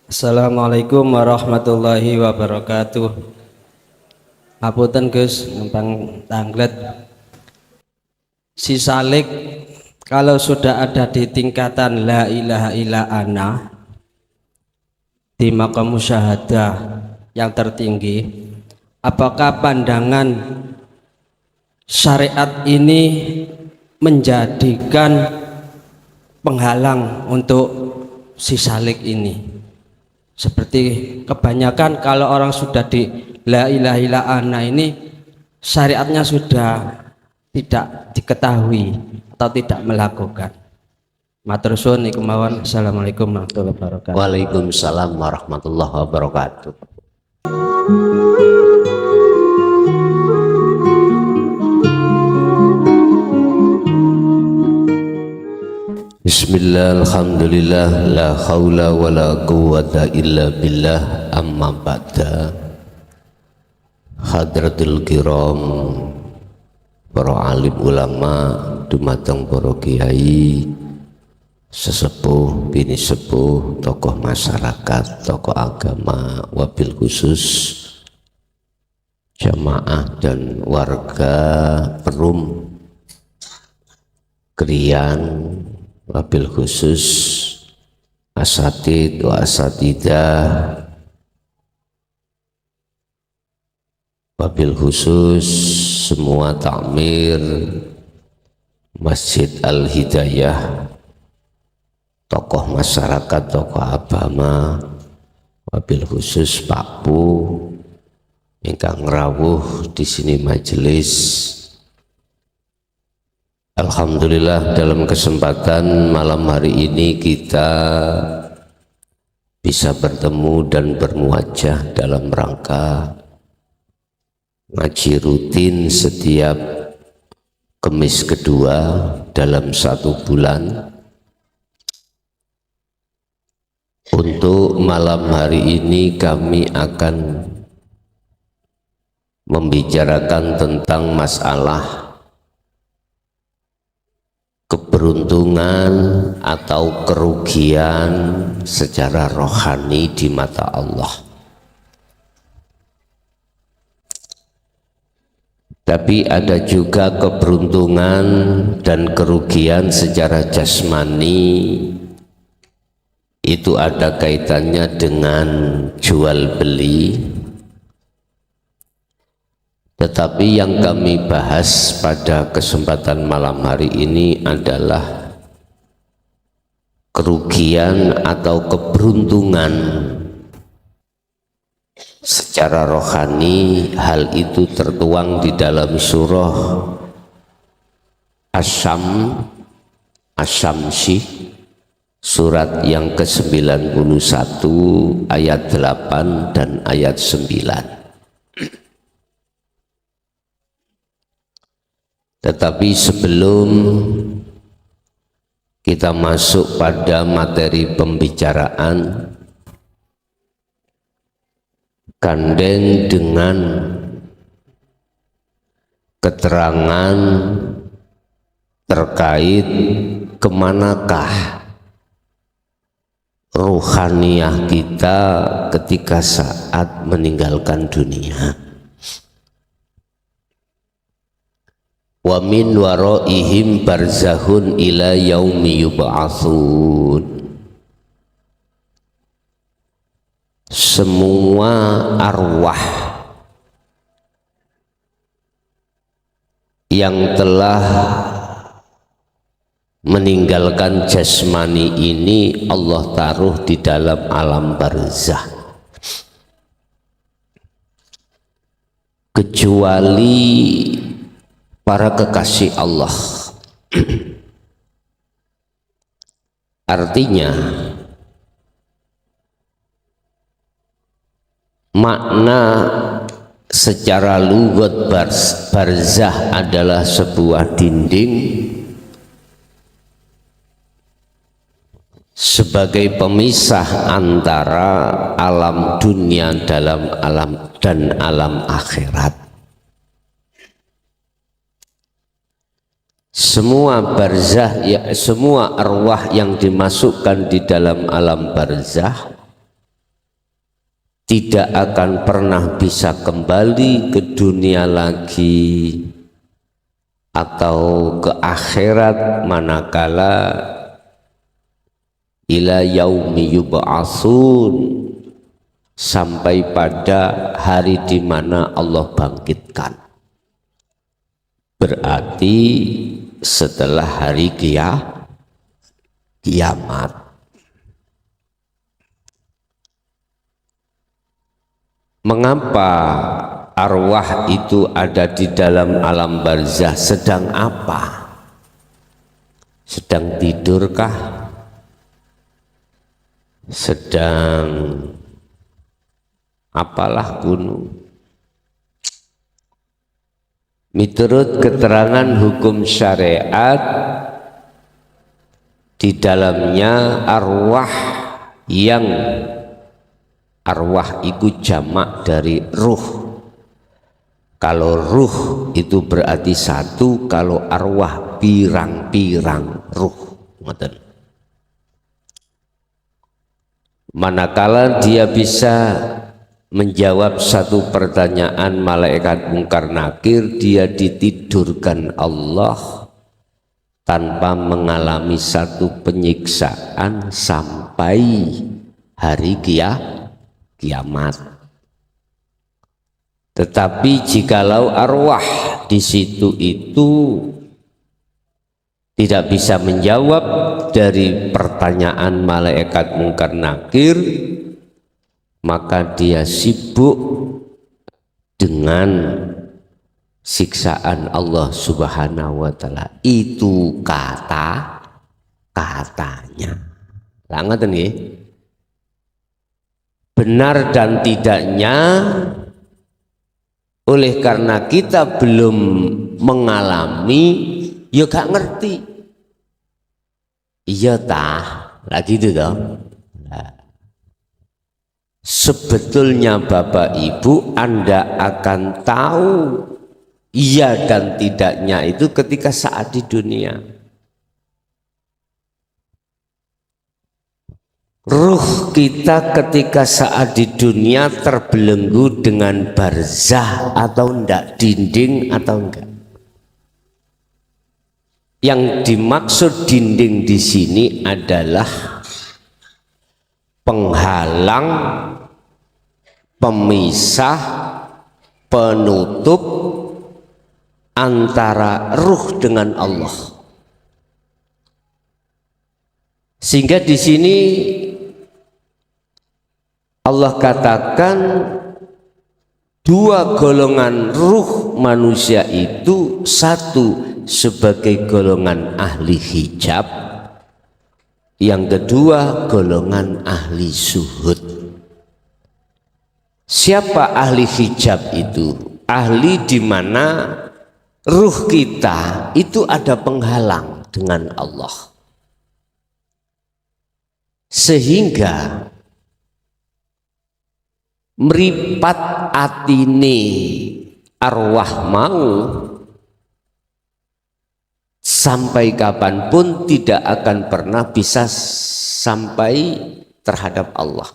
Assalamualaikum warahmatullahi wabarakatuh. Ngapunten Gus, numpang tanglet. Si salik kalau sudah ada di tingkatan la ilaha illa ana, di maqam musyahadah yang tertinggi, apakah pandangan syariat ini menjadikan penghalang untuk si salik ini? Seperti kebanyakan kalau orang sudah di la ilaha illa ana ini, syariatnya sudah tidak diketahui atau tidak melakukan. Matur suwun niku mawon. Assalamualaikum warahmatullahi wabarakatuh. Waalaikumsalam warahmatullahi wabarakatuh. Bismillah, alhamdulillah, la khawla wa la quwwata illa billah, amma ba'da. Hadratul kiram, para alim ulama, dumateng para kiai, sesepuh, bini sepuh, tokoh masyarakat, tokoh agama, wabil khusus jamaah dan warga Perum Krian, wabil khusus asatid wa asatidah, wabil khusus semua takmir Masjid Al-Hidayah, tokoh masyarakat, tokoh agama, wabil khusus Pak Pu ingkang rawuh di sini majelis. Alhamdulillah, dalam kesempatan malam hari ini kita bisa bertemu dan bermuajah dalam rangka ngaji rutin setiap Kamis kedua dalam 1 bulan. Untuk malam hari ini kami akan membicarakan tentang masalah keberuntungan atau kerugian secara rohani di mata Allah. Tapi ada juga keberuntungan dan kerugian secara jasmani, itu ada kaitannya dengan jual beli. Tetapi yang kami bahas pada kesempatan malam hari ini adalah kerugian atau keberuntungan secara rohani. Hal itu tertuang di dalam surah Asy-Syamsi, surat yang ke-91 ayat 8 dan ayat 9. Tetapi sebelum kita masuk pada materi pembicaraan, gandeng dengan keterangan terkait kemanakah ruhaniyah kita ketika saat meninggalkan dunia. Wa min waraihim barzahun ila yaumi yub'atsun. Semua arwah yang telah meninggalkan jasmani ini Allah taruh di dalam alam barzah, kecuali para kekasih Allah. Artinya makna secara lughat barzah adalah sebuah dinding sebagai pemisah antara alam dunia dalam alam dan alam akhirat. Semua barzah, ya, semua arwah yang dimasukkan di dalam alam barzah tidak akan pernah bisa kembali ke dunia lagi atau ke akhirat manakala ila yaumi yub'atsun, sampai pada hari di mana Allah bangkitkan. Berarti setelah hari kiamat. Mengapa arwah itu ada di dalam alam barzah? Sedang apa? Sedang tidurkah? Sedang apalah gunung? Menurut keterangan hukum syariat, di dalamnya arwah itu jamak dari ruh. Kalau ruh itu berarti satu, kalau arwah pirang-pirang ruh. Manakala dia bisa menjawab satu pertanyaan malaikat mungkar nakir, dia ditidurkan Allah tanpa mengalami satu penyiksaan sampai hari kiamat. Tetapi jikalau arwah di situ itu tidak bisa menjawab dari pertanyaan malaikat mungkar nakir, maka dia sibuk dengan siksaan Allah Subhanahu wa Ta'ala. Itu katanya. Lah ngoten nggih. Benar dan tidaknya, oleh karena kita belum mengalami, ya gak ngerti. Iya tah, lagi itu toh. Sebetulnya Bapak Ibu, Anda akan tahu iya dan tidaknya itu ketika saat di dunia. Ruh kita ketika saat di dunia terbelenggu dengan barzah atau enggak, dinding atau enggak. Yang dimaksud dinding di sini adalah penghalang, pemisah, penutup antara ruh dengan Allah. Sehingga di sini Allah katakan dua golongan ruh manusia itu, satu sebagai golongan ahli hijab, yang kedua golongan ahli zuhud. Siapa ahli hijab itu? Ahli di mana ruh kita itu ada penghalang dengan Allah, sehingga meripat atine arwah mau sampai kapanpun tidak akan pernah bisa sampai terhadap Allah.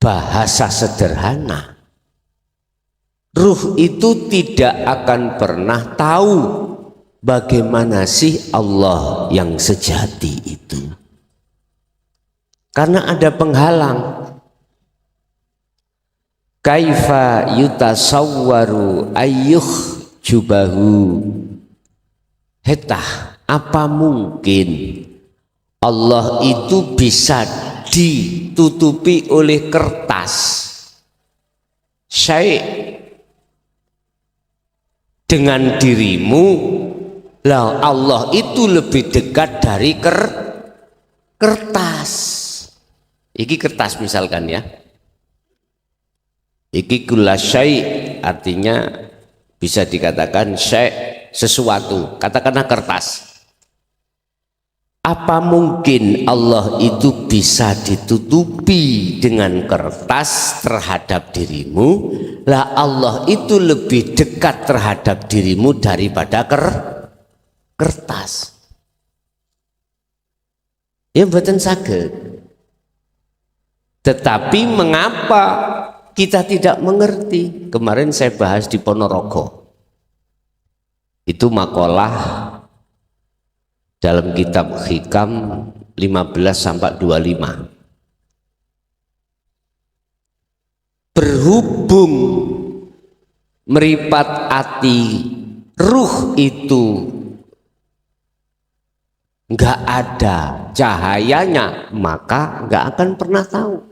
Bahasa sederhana, ruh itu tidak akan pernah tahu bagaimana sih Allah yang sejati itu, karena ada penghalang. Kaifa yutasawwaru ayyuh jubahu, hetah apa mungkin Allah itu bisa ditutupi oleh kertas syai' dengan dirimu. Lah Allah itu lebih dekat dari kertas. Iki kertas misalkan ya, iki kulla syai', artinya bisa dikatakan syai', sesuatu, katakanlah kertas. Apa mungkin Allah itu bisa ditutupi dengan kertas terhadap dirimu? Lah Allah itu lebih dekat terhadap dirimu daripada kertas. Ya mboten saged. Tetapi mengapa kita tidak mengerti? Kemarin saya bahas di Ponorogo. Itu makalah dalam kitab Hikam 15-25. Berhubung meripat hati ruh itu nggak ada cahayanya, maka nggak akan pernah tahu.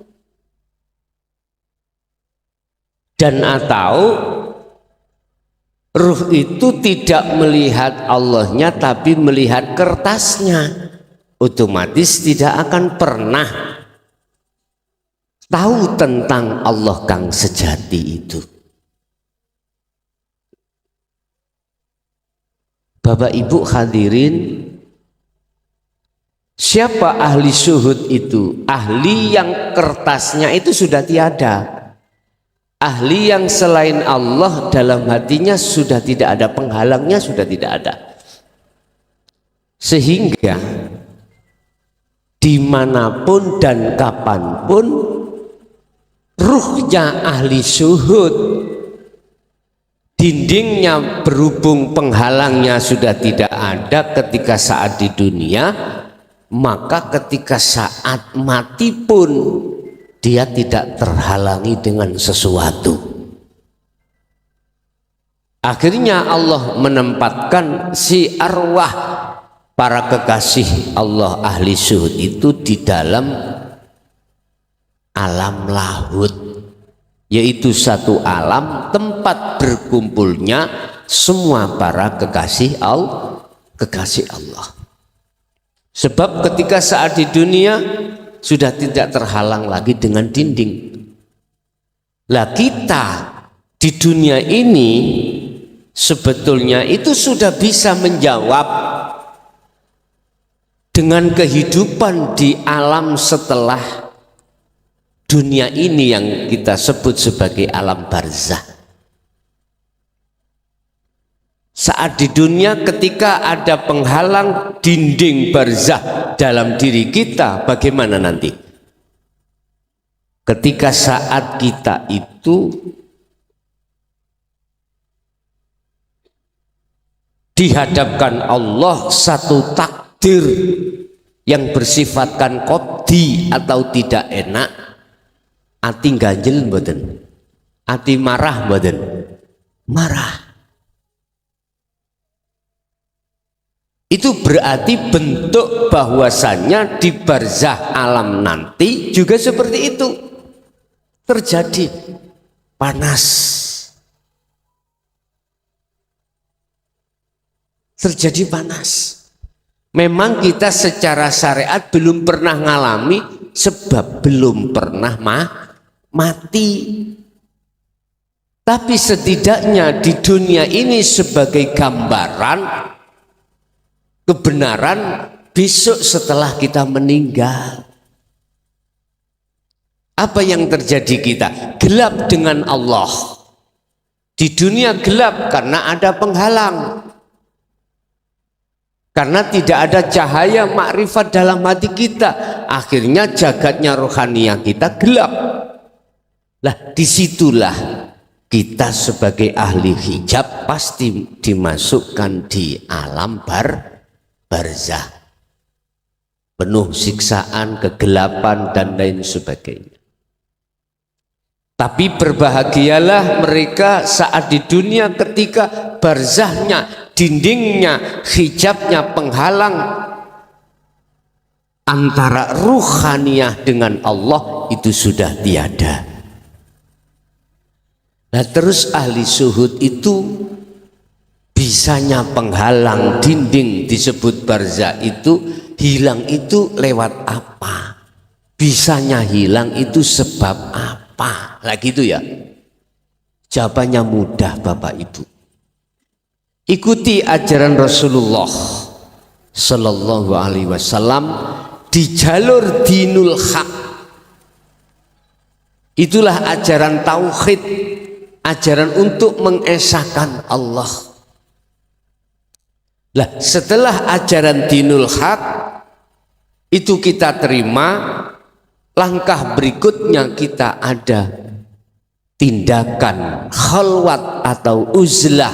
Dan atau ruh itu tidak melihat Allahnya tapi melihat kertasnya, otomatis tidak akan pernah tahu tentang Allah kang sejati itu. Bapak Ibu hadirin, siapa ahli syuhud itu? Ahli yang kertasnya itu sudah tiada. Ahli yang selain Allah dalam hatinya sudah tidak ada, penghalangnya sudah tidak ada. Sehingga dimanapun dan kapanpun ruhnya ahli syuhud, dindingnya berhubung penghalangnya sudah tidak ada ketika saat di dunia, maka ketika saat mati pun dia tidak terhalangi dengan sesuatu. Akhirnya Allah menempatkan si arwah para kekasih Allah ahli syuhud itu di dalam alam lahud, yaitu satu alam tempat berkumpulnya semua para kekasih Allah. Sebab ketika saat di dunia sudah tidak terhalang lagi dengan dinding. Lah kita di dunia ini sebetulnya itu sudah bisa menjawab dengan kehidupan di alam setelah dunia ini yang kita sebut sebagai alam barzah. Saat di dunia ketika ada penghalang dinding barzah dalam diri kita, bagaimana nanti? Ketika saat kita itu dihadapkan Allah satu takdir yang bersifatkan qadhi atau tidak enak, ati ganjel mboten, ati marah mboten, marah. Itu berarti bentuk bahwasannya di barzah alam nanti juga seperti itu terjadi panas, terjadi panas. Memang kita secara syariat belum pernah ngalami sebab belum pernah mati, tapi setidaknya di dunia ini sebagai gambaran kebenaran besok setelah kita meninggal. Apa yang terjadi kita? Gelap dengan Allah. Di dunia gelap karena ada penghalang. Karena tidak ada cahaya makrifat dalam hati kita. Akhirnya jagatnya rohaniah kita gelap. Lah disitulah kita sebagai ahli hijab pasti dimasukkan di alam barzah, penuh siksaan, kegelapan dan lain sebagainya. Tapi berbahagialah mereka saat di dunia ketika barzahnya, dindingnya, hijabnya, penghalang antara ruhaniah dengan Allah itu sudah tiada. Nah terus ahli syuhud itu bisanya penghalang dinding disebut barzah itu hilang itu lewat apa? Bisanya hilang itu sebab apa? Lah gitu ya. Jawabannya mudah Bapak Ibu. Ikuti ajaran Rasulullah Sallallahu Alaihi Wasallam di jalur dinul haq. Itulah ajaran tauhid, ajaran untuk mengesahkan Allah. Lah setelah ajaran dinul haq itu kita terima, langkah berikutnya kita ada tindakan khalwat atau uzlah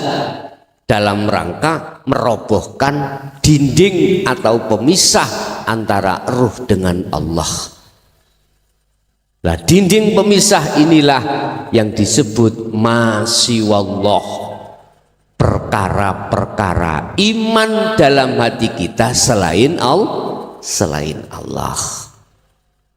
dalam rangka merobohkan dinding atau pemisah antara ruh dengan Allah. Nah, dinding pemisah inilah yang disebut masiwallah, perkara-perkara iman dalam hati kita selain Allah.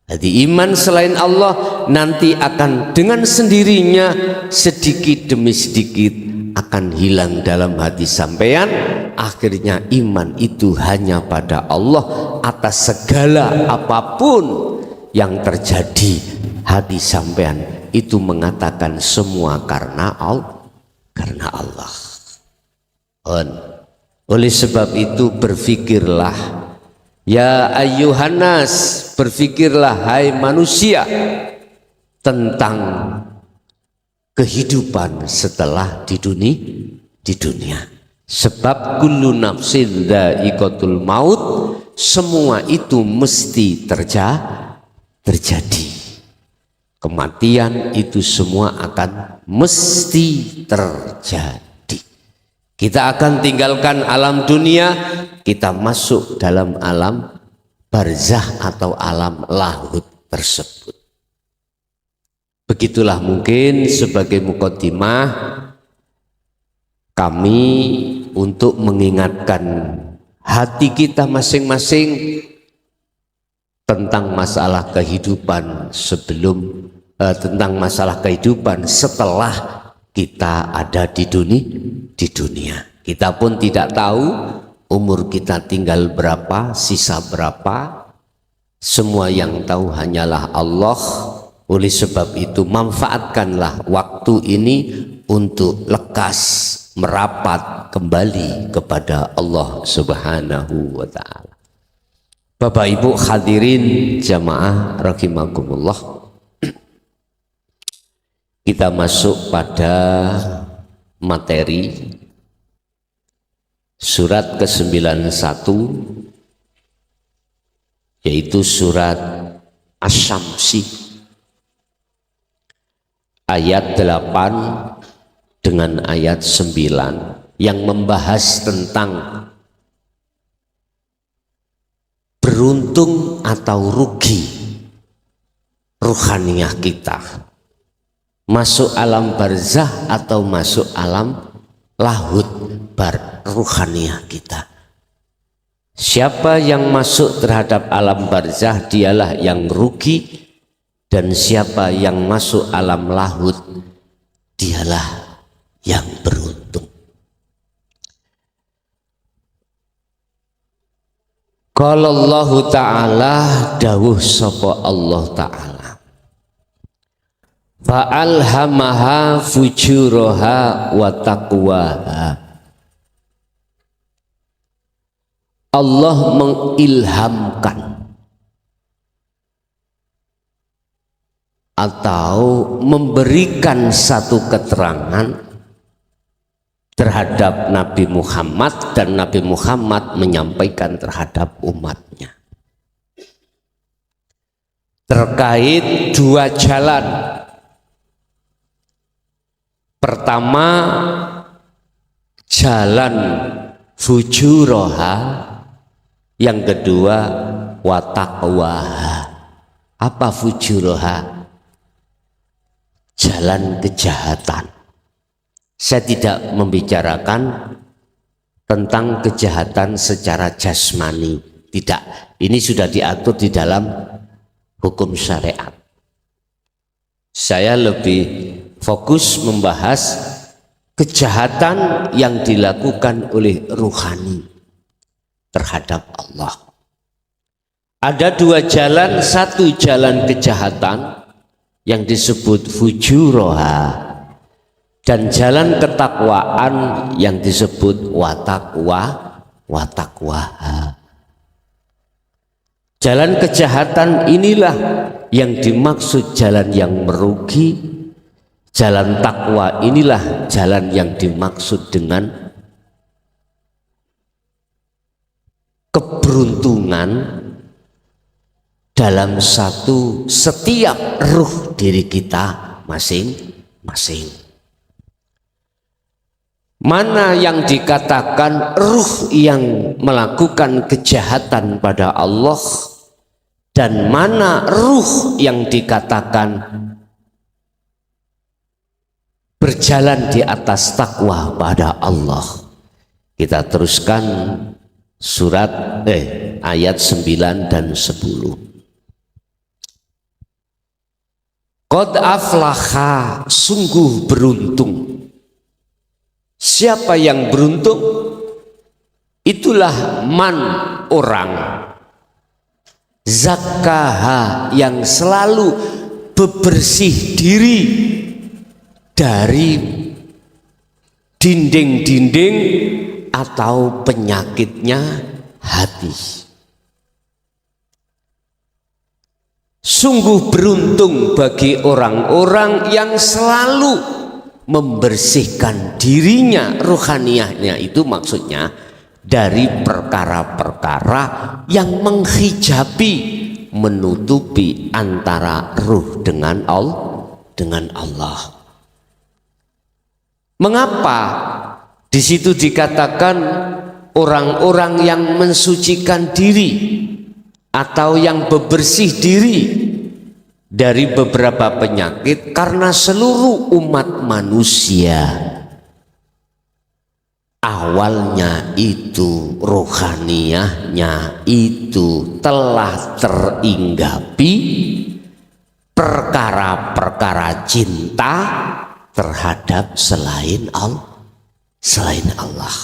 Jadi iman selain Allah nanti akan dengan sendirinya sedikit demi sedikit akan hilang dalam hati sampean. Akhirnya iman itu hanya pada Allah. Atas segala apapun yang terjadi, hati sampean itu mengatakan semua karena Allah. Oleh sebab itu berfikirlah, ya ayyuhannas, berfikirlah hai manusia tentang kehidupan setelah di dunia. Sebab kullu nafsin dha'iqatul maut, semua itu mesti terjadi. Kematian itu semua akan mesti terjadi. Kita akan tinggalkan alam dunia, kita masuk dalam alam barzah atau alam lahud tersebut. Begitulah mungkin sebagai muqaddimah kami untuk mengingatkan hati kita masing-masing tentang masalah kehidupan tentang masalah kehidupan setelah kita ada di dunia. Kita pun tidak tahu umur kita tinggal berapa, sisa berapa. Semua yang tahu hanyalah Allah. Oleh sebab itu manfaatkanlah waktu ini untuk lekas merapat kembali kepada Allah Subhanahu wa ta'ala. Bapak Ibu hadirin jamaah rahimakumullah. Kita masuk pada materi surat ke-91, yaitu surat Asy-Syamsi ayat 8 dengan ayat 9 yang membahas tentang beruntung atau rugi ruhaniyah kita, masuk alam barzah atau masuk alam lahud ruhaniyah kita. Siapa yang masuk terhadap alam barzah dialah yang rugi, dan siapa yang masuk alam lahud dialah yang beruntung. Qala Allah Ta'ala, dawuh sapa Allah Ta'ala, fa'alhamaha fujuraha wa taqwaha. Allah mengilhamkan atau memberikan satu keterangan terhadap Nabi Muhammad, dan Nabi Muhammad menyampaikan terhadap umatnya terkait dua jalan. Pertama, jalan fujuroha, yang kedua wataqwaha. Apa fujuroha? Jalan kejahatan. Saya tidak membicarakan tentang kejahatan secara jasmani, tidak. Ini sudah diatur di dalam hukum syariat. Saya lebih fokus membahas kejahatan yang dilakukan oleh ruhani terhadap Allah. Ada dua jalan, satu jalan kejahatan yang disebut fujuroha, dan jalan ketakwaan yang disebut wataqwaha. Jalan kejahatan inilah yang dimaksud jalan yang merugi. Jalan takwa inilah jalan yang dimaksud dengan keberuntungan dalam setiap ruh diri kita masing-masing. Mana yang dikatakan ruh yang melakukan kejahatan pada Allah, dan mana ruh yang dikatakan berjalan di atas takwa pada Allah. Kita teruskan surat ayat 9 dan 10. Qad aflaha, sungguh beruntung. Siapa yang beruntung? Itulah man, orang zakkaha, yang selalu bebersih diri dari dinding-dinding atau penyakitnya hati. Sungguh beruntung bagi orang-orang yang selalu membersihkan dirinya, rohaniahnya itu maksudnya dari perkara-perkara yang menghijabi, menutupi antara ruh dengan Allah. Mengapa di situ dikatakan orang-orang yang mensucikan diri atau yang bebersih diri dari beberapa penyakit? Karena seluruh umat manusia awalnya itu rohaniahnya itu telah terhinggapi perkara-perkara cinta terhadap selain Allah.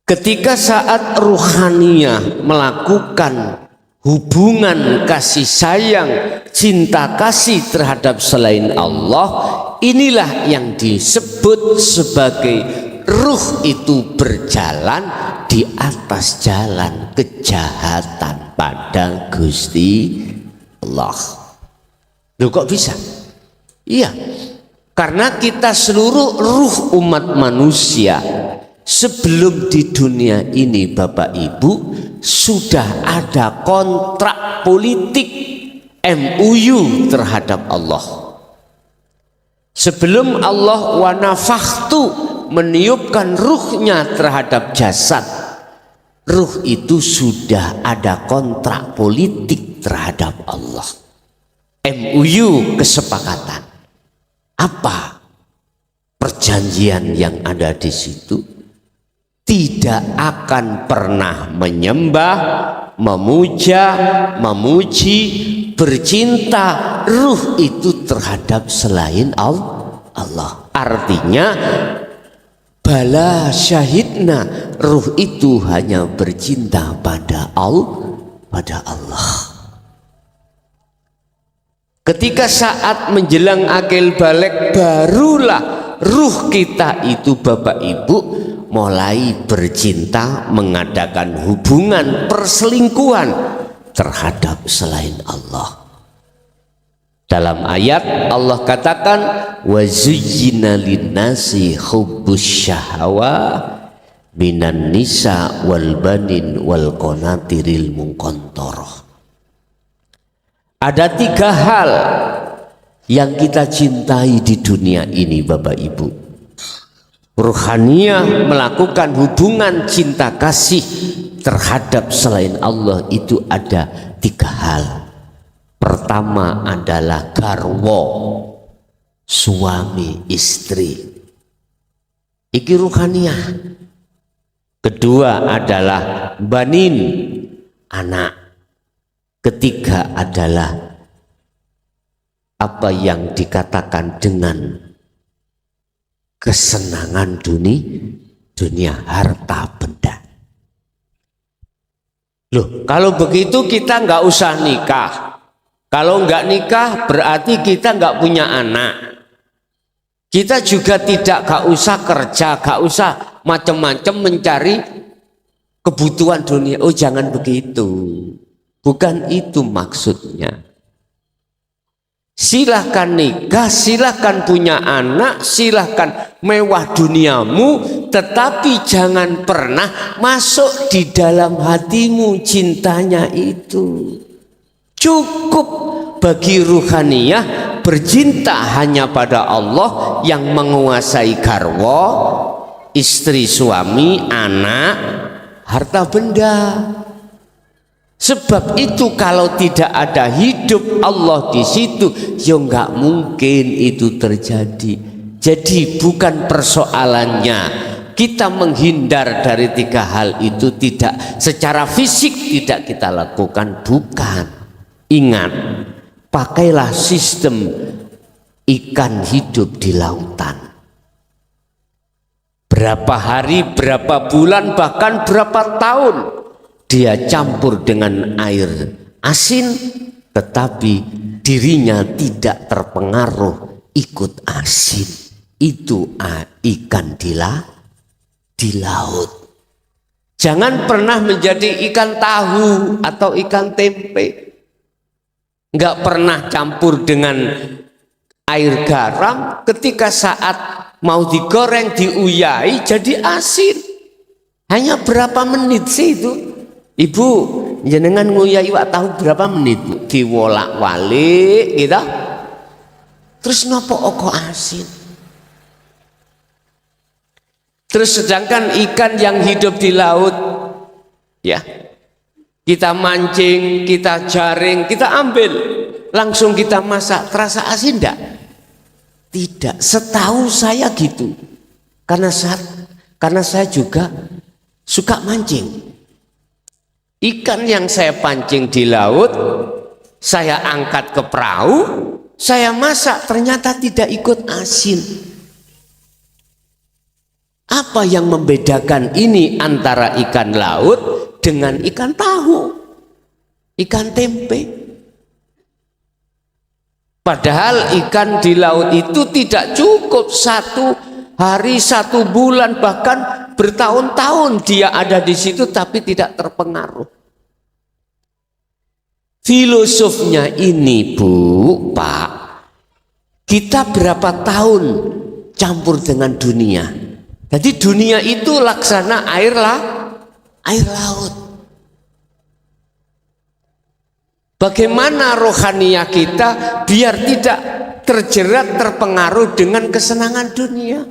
Ketika saat ruhaniah melakukan hubungan kasih sayang, cinta kasih terhadap selain Allah, inilah yang disebut sebagai ruh itu berjalan di atas jalan kejahatan pada Gusti Allah. Loh, kok bisa? Iya, karena kita seluruh ruh umat manusia sebelum di dunia ini, Bapak Ibu, sudah ada kontrak politik MOU terhadap Allah. Sebelum Allah wa nafakhtu meniupkan ruhnya terhadap jasad, ruh itu sudah ada kontrak politik terhadap Allah. MOU, kesepakatan. Apa perjanjian yang ada di situ? Tidak akan pernah menyembah, memuja, memuji, bercinta ruh itu terhadap selain Allah. Artinya bala syahidna, ruh itu hanya bercinta pada Allah. Ketika saat menjelang akil balik, barulah ruh kita itu, Bapak Ibu, mulai bercinta, mengadakan hubungan perselingkuhan terhadap selain Allah. Dalam ayat Allah katakan, wa zuyyina linnasi hubbus syahwa minan nisa wal banin wal qanatiril muqantarah. Ada 3 hal yang kita cintai di dunia ini, Bapak Ibu. Ruhaniah melakukan hubungan cinta kasih terhadap selain Allah itu ada 3 hal. Pertama adalah garwo, suami istri, iki ruhaniah. Kedua adalah banin, anak. Ketiga adalah apa yang dikatakan dengan kesenangan dunia, harta benda. Loh, kalau begitu kita nggak usah nikah. Kalau nggak nikah berarti kita nggak punya anak. Kita juga nggak usah kerja, nggak usah macam-macam mencari kebutuhan dunia. Oh, jangan begitu. Bukan itu maksudnya. Silahkan nikah, silahkan punya anak, silahkan mewah duniamu, tetapi jangan pernah masuk di dalam hatimu cintanya itu. Cukup bagi ruhaniyah bercinta hanya pada Allah yang menguasai garwa, istri, suami, anak, harta benda. Sebab itu kalau tidak ada hidup Allah di situ, ya nggak mungkin itu terjadi. Jadi bukan persoalannya kita menghindar dari 3 hal itu, tidak secara fisik tidak kita lakukan, bukan. Ingat, pakailah sistem ikan hidup di lautan. Berapa hari, berapa bulan, bahkan berapa tahun dia campur dengan air asin, tetapi dirinya tidak terpengaruh ikut asin. Itu ikan di laut. Jangan pernah menjadi ikan tahu atau ikan tempe. Enggak pernah campur dengan air garam, ketika saat mau digoreng, diuyai jadi asin. Hanya berapa menit sih itu? Ibu, jenengan nguyai wak tahu berapa menit? Diwolak-walik gitu. Terus nopo oko asin? Terus sedangkan ikan yang hidup di laut, ya, kita mancing, kita jaring, kita ambil, langsung kita masak, terasa asin enggak? Tidak. Setahu saya gitu. Karena saya juga suka mancing. Ikan yang saya pancing di laut, saya angkat ke perahu, saya masak, ternyata tidak ikut asin. Apa yang membedakan ini antara ikan laut dengan ikan tahu, ikan tempe? Padahal ikan di laut itu tidak cukup 1 hari, 1 bulan, bahkan bertahun-tahun dia ada di situ tapi tidak terpengaruh. Filosofnya ini, Bu, Pak, kita berapa tahun campur dengan dunia. Jadi dunia itu laksana air laut. Bagaimana rohaniah kita biar tidak terjerat, terpengaruh dengan kesenangan dunia?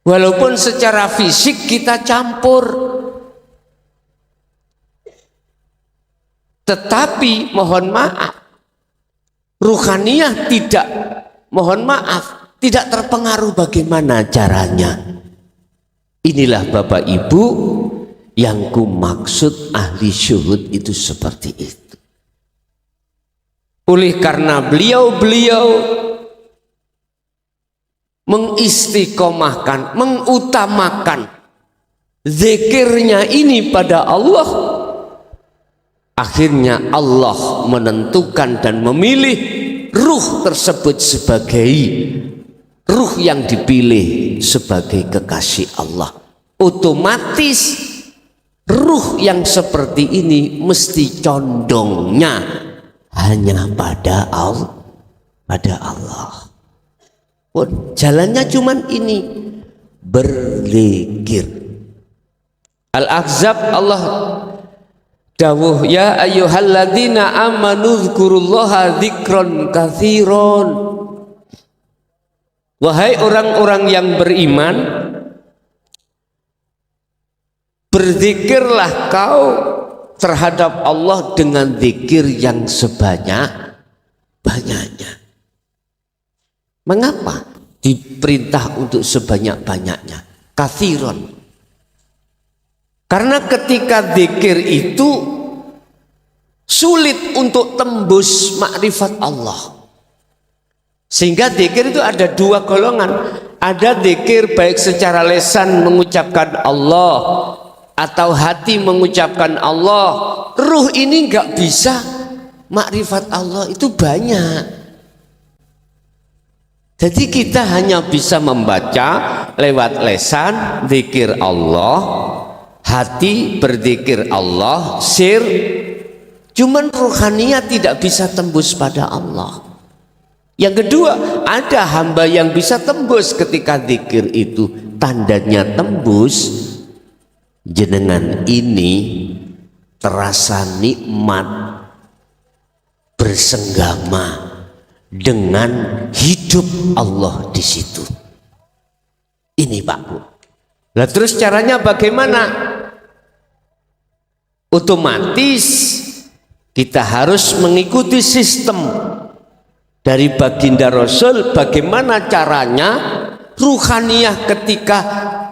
Walaupun secara fisik kita campur, tetapi mohon maaf, ruhaniah tidak, mohon maaf, tidak terpengaruh. Bagaimana caranya? Inilah Bapak Ibu yang ku maksud ahli syuhud itu seperti itu. Oleh karena beliau mengistiqomahkan, mengutamakan zikirnya ini pada Allah, akhirnya Allah menentukan dan memilih ruh tersebut sebagai ruh yang dipilih sebagai kekasih Allah. Otomatis ruh yang seperti ini mesti condongnya hanya pada Allah. Pun jalannya cuman ini, berzikir. Al-Ahzab Allah dawuh, ya ayyuhalladzina amanu dzkurullaha dzikron katsiron. Wahai orang-orang yang beriman, berzikirlah kau terhadap Allah dengan zikir yang sebanyak-banyaknya. Mengapa diperintah untuk sebanyak-banyaknya? Katsiron. Karena ketika zikir itu sulit untuk tembus makrifat Allah. Sehingga zikir itu ada 2 golongan. Ada zikir baik secara lisan mengucapkan Allah, atau hati mengucapkan Allah. Ruh ini nggak bisa makrifat Allah, itu banyak. Jadi kita hanya bisa membaca lewat lisan zikir Allah, hati berzikir Allah, sir Cuman ruhaniah tidak bisa tembus pada Allah. Yang kedua, ada hamba yang bisa tembus ketika zikir itu. Tandanya tembus, jenengan ini terasa nikmat bersenggama dengan hidup Allah di situ. Ini Pak Bu. Lah terus caranya bagaimana? Otomatis kita harus mengikuti sistem dari baginda Rasul. Bagaimana caranya ruhaniyah ketika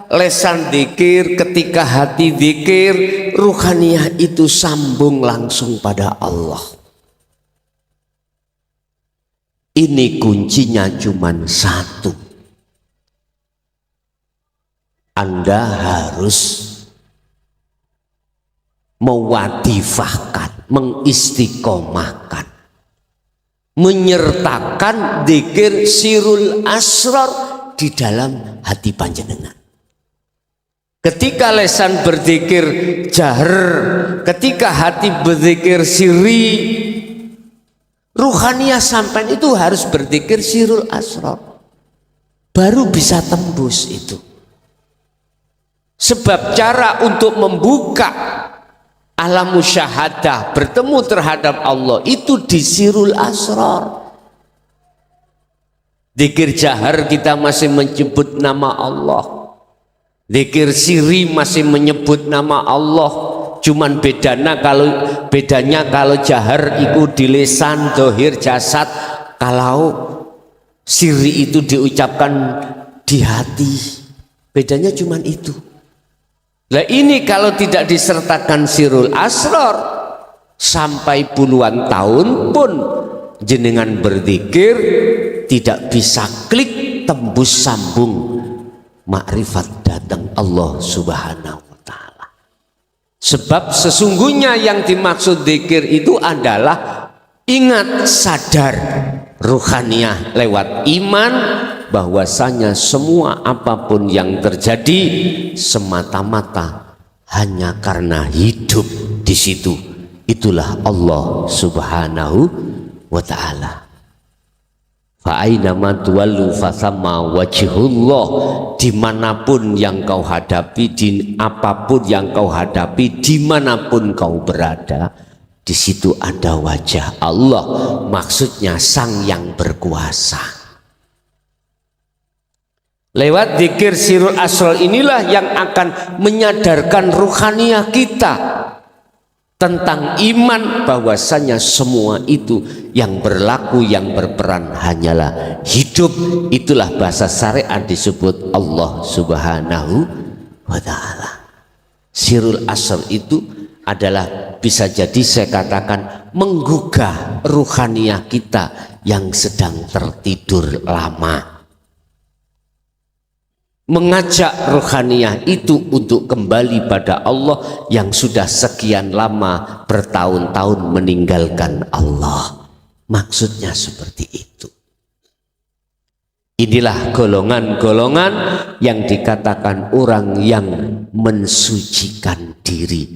lesan dzikir, ketika hati dzikir, ruhaniyah itu sambung langsung pada Allah. Ini kuncinya cuman satu. Anda harus mewadifahkan, mengistiqomahkan, menyertakan dzikir sirul asrar di dalam hati panjenengan. Ketika lesan berzikir jahar, ketika hati berzikir siri, ruhaniyah sampai itu harus berzikir sirul asrar, baru bisa tembus itu. Sebab cara untuk membuka alam musyahadah, bertemu terhadap Allah itu di sirul asrar. Zikir jahar kita masih menyebut nama Allah, zikir siri masih menyebut nama Allah. Cuman bedanya kalau jahar itu di lisan dohir jasad, kalau siri itu diucapkan di hati. Bedanya cuman itu. Nah ini kalau tidak disertakan sirul asrar, sampai puluhan tahun pun jenengan berzikir tidak bisa klik tembus sambung makrifat datang Allah Subhanahu wa taala. Sebab sesungguhnya yang dimaksud zikir itu adalah ingat, sadar, ruhaniyah lewat iman bahwasanya semua apapun yang terjadi semata-mata hanya karena hidup di situ. Itulah Allah Subhanahu wa taala. Fa aina ma tuwallu fasamma wajhullah. Dimanapun yang kau hadapi, di apapun yang kau hadapi, dimanapun kau berada, di situ ada wajah Allah. Maksudnya sang yang berkuasa. Lewat zikir sirul asrar inilah yang akan menyadarkan ruhaniyah kita tentang iman, bahwasanya semua itu yang berlaku, yang berperan hanyalah hidup. Itulah bahasa syariat disebut Allah Subhanahu wa taala. Sirul asrar itu adalah, bisa jadi saya katakan, menggugah ruhaniyah kita yang sedang tertidur lama. Mengajak ruhaniyah itu untuk kembali pada Allah yang sudah sekian lama bertahun-tahun meninggalkan Allah. Maksudnya seperti itu. Inilah golongan-golongan yang dikatakan orang yang mensucikan diri,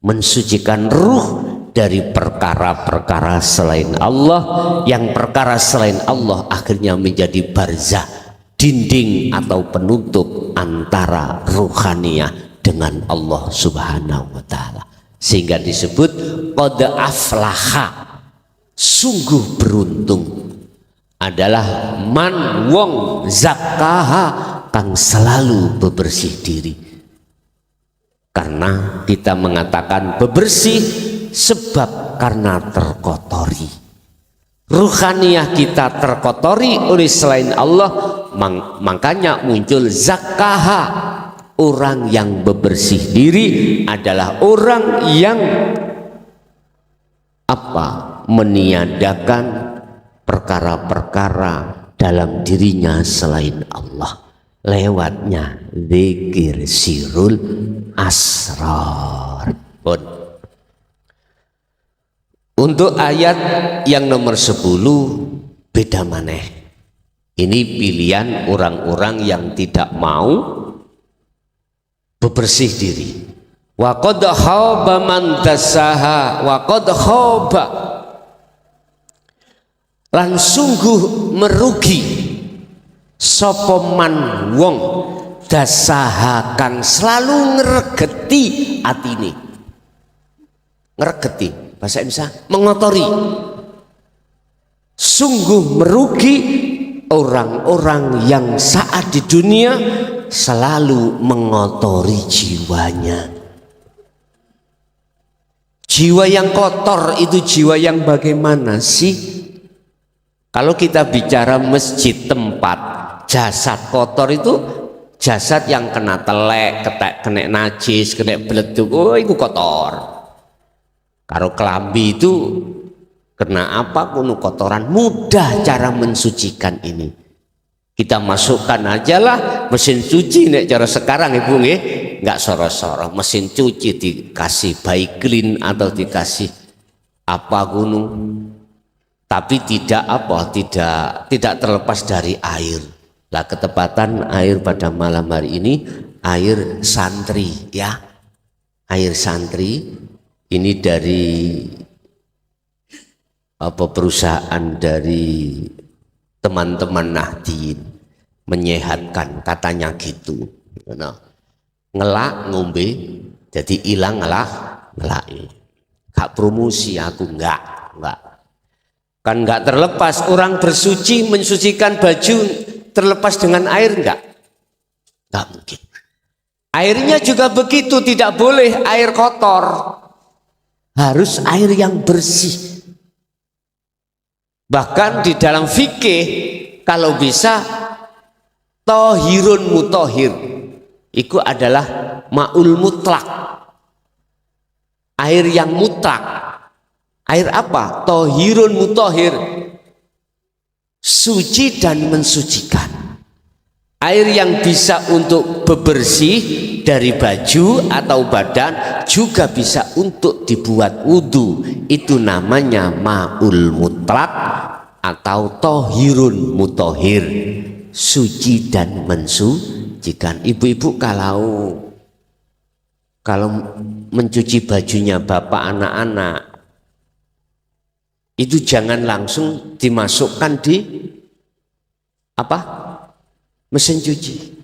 mensucikan ruh dari perkara-perkara selain Allah, yang perkara selain Allah akhirnya menjadi barzah, dinding atau penutup antara ruhaniyah dengan Allah Subhanahu wa taala. Sehingga disebut qad aflaha, sungguh beruntung adalah man wong zakaha, kang selalu bebersih diri. Karena kita mengatakan bebersih sebab karena terkotori. Ruhaniyah kita terkotori oleh selain Allah, makanya muncul zakaha. Orang yang bebersih diri adalah orang yang meniadakan perkara-perkara dalam dirinya selain Allah. Lewatnya zikir sirul asrar. Untuk ayat yang nomor 10 beda maneh. Ini pilihan orang-orang yang tidak mau bebersih diri. Wa qad khaba man dassaha wa qad khaba, lan sungguh merugi sapa man wong dasaha kang selalu ngregeti atine. Ngregeti bahasa Indonesia mengotori. Sungguh merugi orang-orang yang saat di dunia selalu mengotori jiwanya. Jiwa yang kotor itu jiwa yang bagaimana sih? Kalau kita bicara masjid, tempat jasad kotor itu jasad yang kena telek, kena najis, kena beleduk, oh itu kotor. Kalau kelambi itu kena apa kuno kotoran, mudah cara mensucikan ini. Kita masukkan aja lah mesin cuci nek cara sekarang ibu nggih, nggak soro-soro mesin cuci dikasih Baiklin atau dikasih apa gunung, tapi tidak terlepas dari air. Lah ketepatan air pada malam hari ini air santri ya, air santri ini dari perusahaan dari teman-teman Nahdien menyehatkan katanya gitu. Nah, ngelak ngombe jadi hilang ngelak gak promosi aku enggak kan enggak terlepas orang bersuci mensucikan baju terlepas dengan air enggak mungkin. Airnya juga begitu, tidak boleh air kotor, harus air yang bersih. Bahkan di dalam fikih kalau bisa tohirun mutohir itu adalah ma'ul mutlak, air yang mutlak. Air apa? Tohirun mutohir, suci dan mensucikan. Air yang bisa untuk bebersih dari baju atau badan, juga bisa untuk dibuat wudhu. Itu namanya ma'ul mutlak atau tohirun mutohir, suci dan mensucikan. Ibu-ibu kalau mencuci bajunya bapak anak-anak itu jangan langsung dimasukkan di mesin cuci,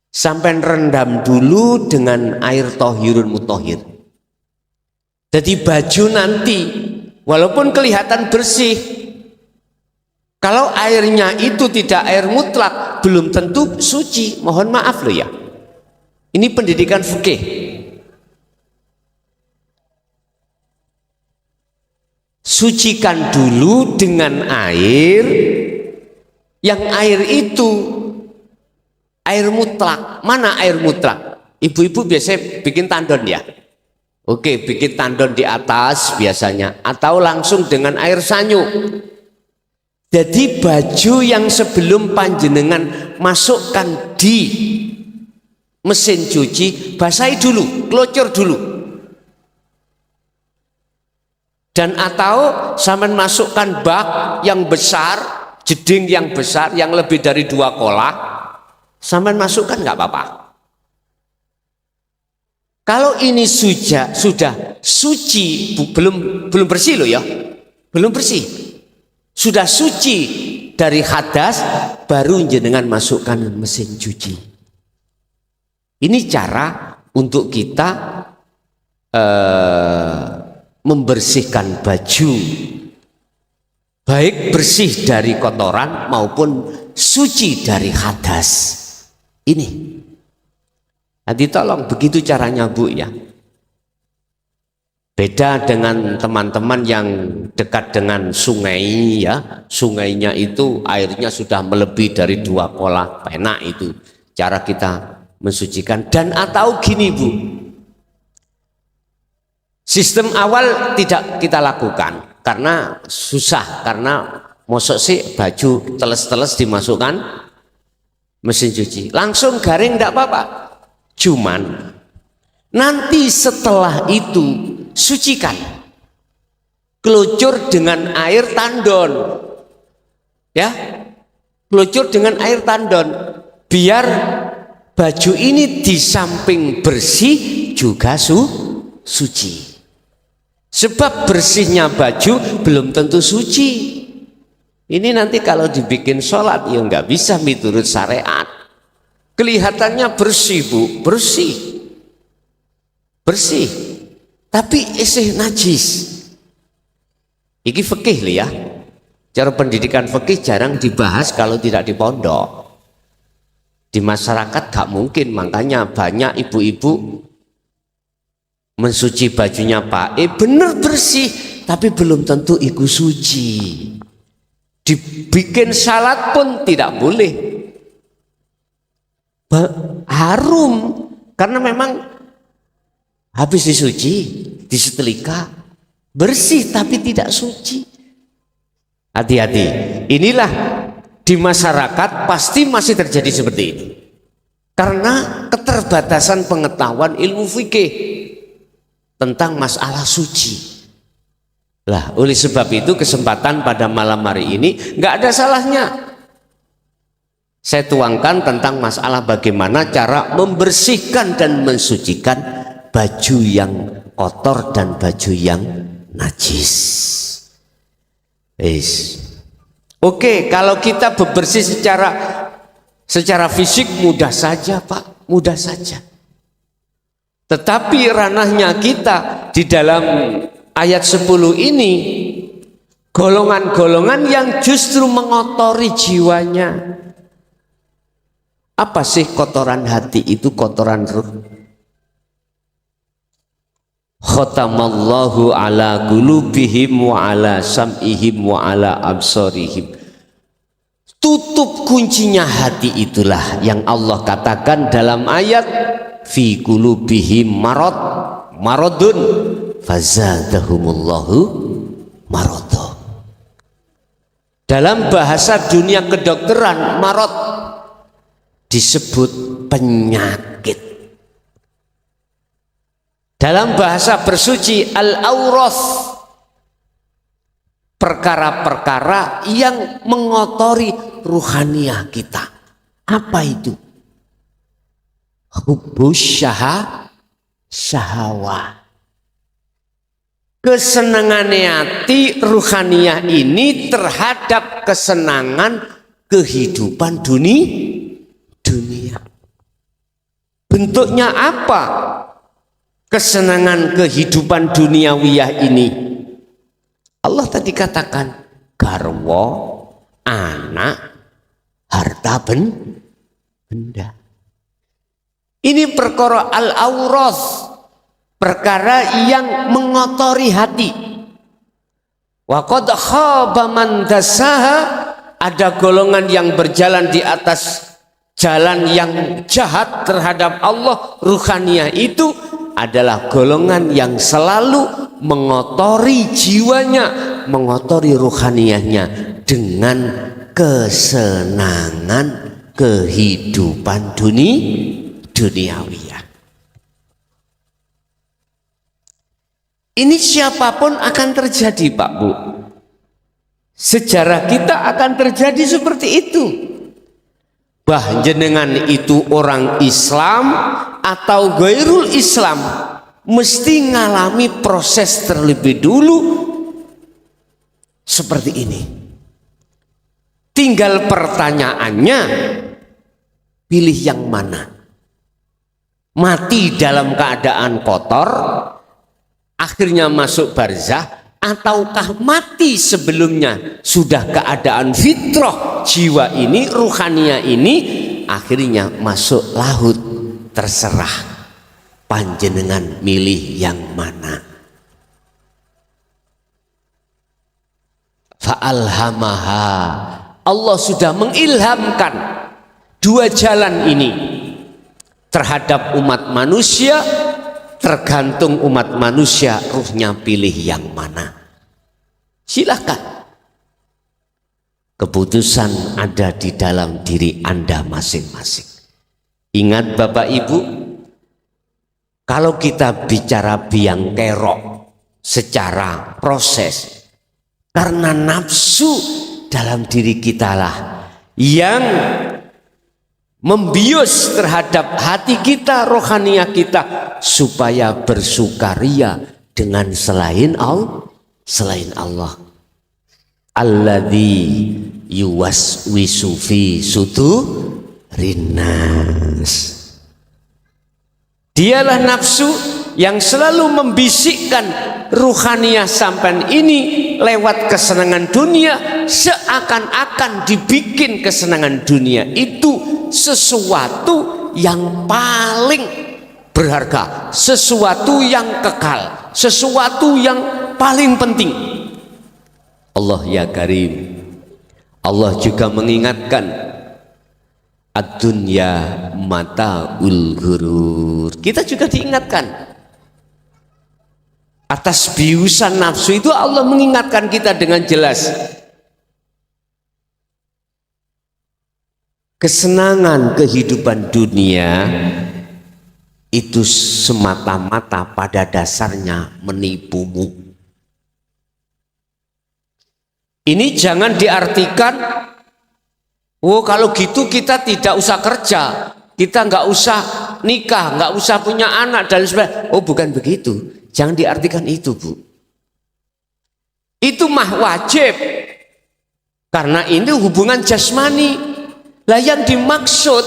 sampai rendam dulu dengan air tohirun mutohir. Jadi baju nanti walaupun kelihatan bersih, kalau airnya itu tidak air mutlak belum tentu suci. Mohon maaf loh ya, ini pendidikan fikih. Sucikan dulu dengan air yang air itu air mutlak. Mana air mutlak? Ibu-ibu biasanya bikin tandon ya. Oke, bikin tandon di atas biasanya, atau langsung dengan air sanyu. Jadi baju yang sebelum panjenengan masukkan di mesin cuci, basahi dulu, kelocor dulu. Dan atau sampean masukkan bak yang besar, jeding yang besar yang lebih dari 2 kolak, sampean masukkan nggak apa-apa. Kalau ini sudah suci, belum bersih loh ya, belum bersih, sudah suci dari hadas, baru jenengan masukkan mesin cuci. Ini cara untuk kita membersihkan baju, baik bersih dari kotoran maupun suci dari hadas. Ini nanti tolong begitu caranya Bu ya. Beda dengan teman-teman yang dekat dengan sungai ya, sungainya itu airnya sudah melebihi dari 2 kolak, enak itu cara kita mensucikan. Dan atau gini Bu, sistem awal tidak kita lakukan karena susah, karena mosok sih baju teles-teles dimasukkan mesin cuci langsung garing enggak apa-apa. Cuman nanti setelah itu sucikan, kelucur dengan air tandon ya, kelucur dengan air tandon biar baju ini di samping bersih juga suci. Sebab bersihnya baju belum tentu suci. Ini nanti kalau dibikin sholat ya nggak bisa menurut syariat. Kelihatannya bersih bu, bersih, tapi isih najis. Iki fikih li ya. Cara pendidikan fikih jarang dibahas kalau tidak di pondok. Di masyarakat gak mungkin, makanya banyak ibu-ibu mensuci bajunya Pak bener bersih, tapi belum tentu iku suci. Dibikin salat pun tidak boleh. Harum, karena memang habis disuci, disetrika, bersih tapi tidak suci. Hati-hati, inilah di masyarakat pasti masih terjadi seperti ini. Karena keterbatasan pengetahuan ilmu fikih tentang masalah suci. Lah, oleh sebab itu kesempatan pada malam hari ini nggak ada salahnya saya tuangkan tentang masalah bagaimana cara membersihkan dan mensucikan baju yang kotor dan baju yang najis. Oke, kalau kita bebersih secara fisik mudah saja Pak, mudah saja. Tetapi ranahnya kita di dalam ayat 10 ini golongan-golongan yang justru mengotori jiwanya. Apa sih kotoran hati itu? Kotoran ruh. Khatamallahu ala qulubihim wa ala sam'ihim wa ala absarihim. Tutup kuncinya hati itulah yang Allah katakan dalam ayat fi qulubihim maradun fazadahumullahu marada. Dalam bahasa dunia kedokteran, marad disebut penyakit. Dalam bahasa bersuci, al-awrath, perkara-perkara yang mengotori ruhaniah kita. Apa itu? Hubbus syahwah. Kesenangan hati ruhaniah ini terhadap kesenangan kehidupan dunia. Bentuknya apa kesenangan kehidupan duniawiyah ini? Allah tadi katakan garwa, anak, harta benda. Ini perkara al-awrath, perkara yang mengotori hati. Wa qad khaba man dassaha, ada golongan yang berjalan di atas jalan yang jahat terhadap Allah. Ruhaniah itu adalah golongan yang selalu mengotori jiwanya, mengotori ruhaniahnya dengan kesenangan kehidupan duniawiyah. Ini siapapun akan terjadi Pak Bu. Sejarah kita akan terjadi seperti itu. Jenengan itu orang Islam atau gairul Islam mesti ngalami proses terlebih dulu seperti ini. Tinggal pertanyaannya, pilih yang mana? Mati dalam keadaan kotor akhirnya masuk barzah, ataukah mati sebelumnya sudah keadaan fitrah jiwa ini, ruhania ini, akhirnya masuk laut. Terserah panjenengan milih yang mana. Fa'alhamaha, Allah sudah mengilhamkan dua jalan ini terhadap umat manusia. Tergantung umat manusia ruhnya pilih yang mana. Silahkan. Keputusan ada di dalam diri Anda masing-masing. Ingat Bapak Ibu, kalau kita bicara biang kerok secara proses, karena nafsu dalam diri kita lah yang membius terhadap hati kita, rohaniah kita, supaya bersukaria dengan selain Allah. Alladzi yuwaswisu fi sudurinas. Dialah nafsu yang selalu membisikkan ruhaniah sampan ini lewat kesenangan dunia, seakan-akan dibikin kesenangan dunia itu sesuatu yang paling berharga, sesuatu yang kekal, sesuatu yang paling penting. Allah ya Karim, Allah juga mengingatkan ad-dunya mataul ghurur. Kita juga diingatkan atas biusan nafsu itu. Allah mengingatkan kita dengan jelas, kesenangan kehidupan dunia itu semata-mata pada dasarnya menipumu. Ini jangan diartikan, oh kalau gitu kita tidak usah kerja, kita nggak usah nikah, nggak usah punya anak dan sebagainya. Oh bukan begitu, jangan diartikan itu Bu. Itu mah wajib, karena ini hubungan jasmani. Lah yang dimaksud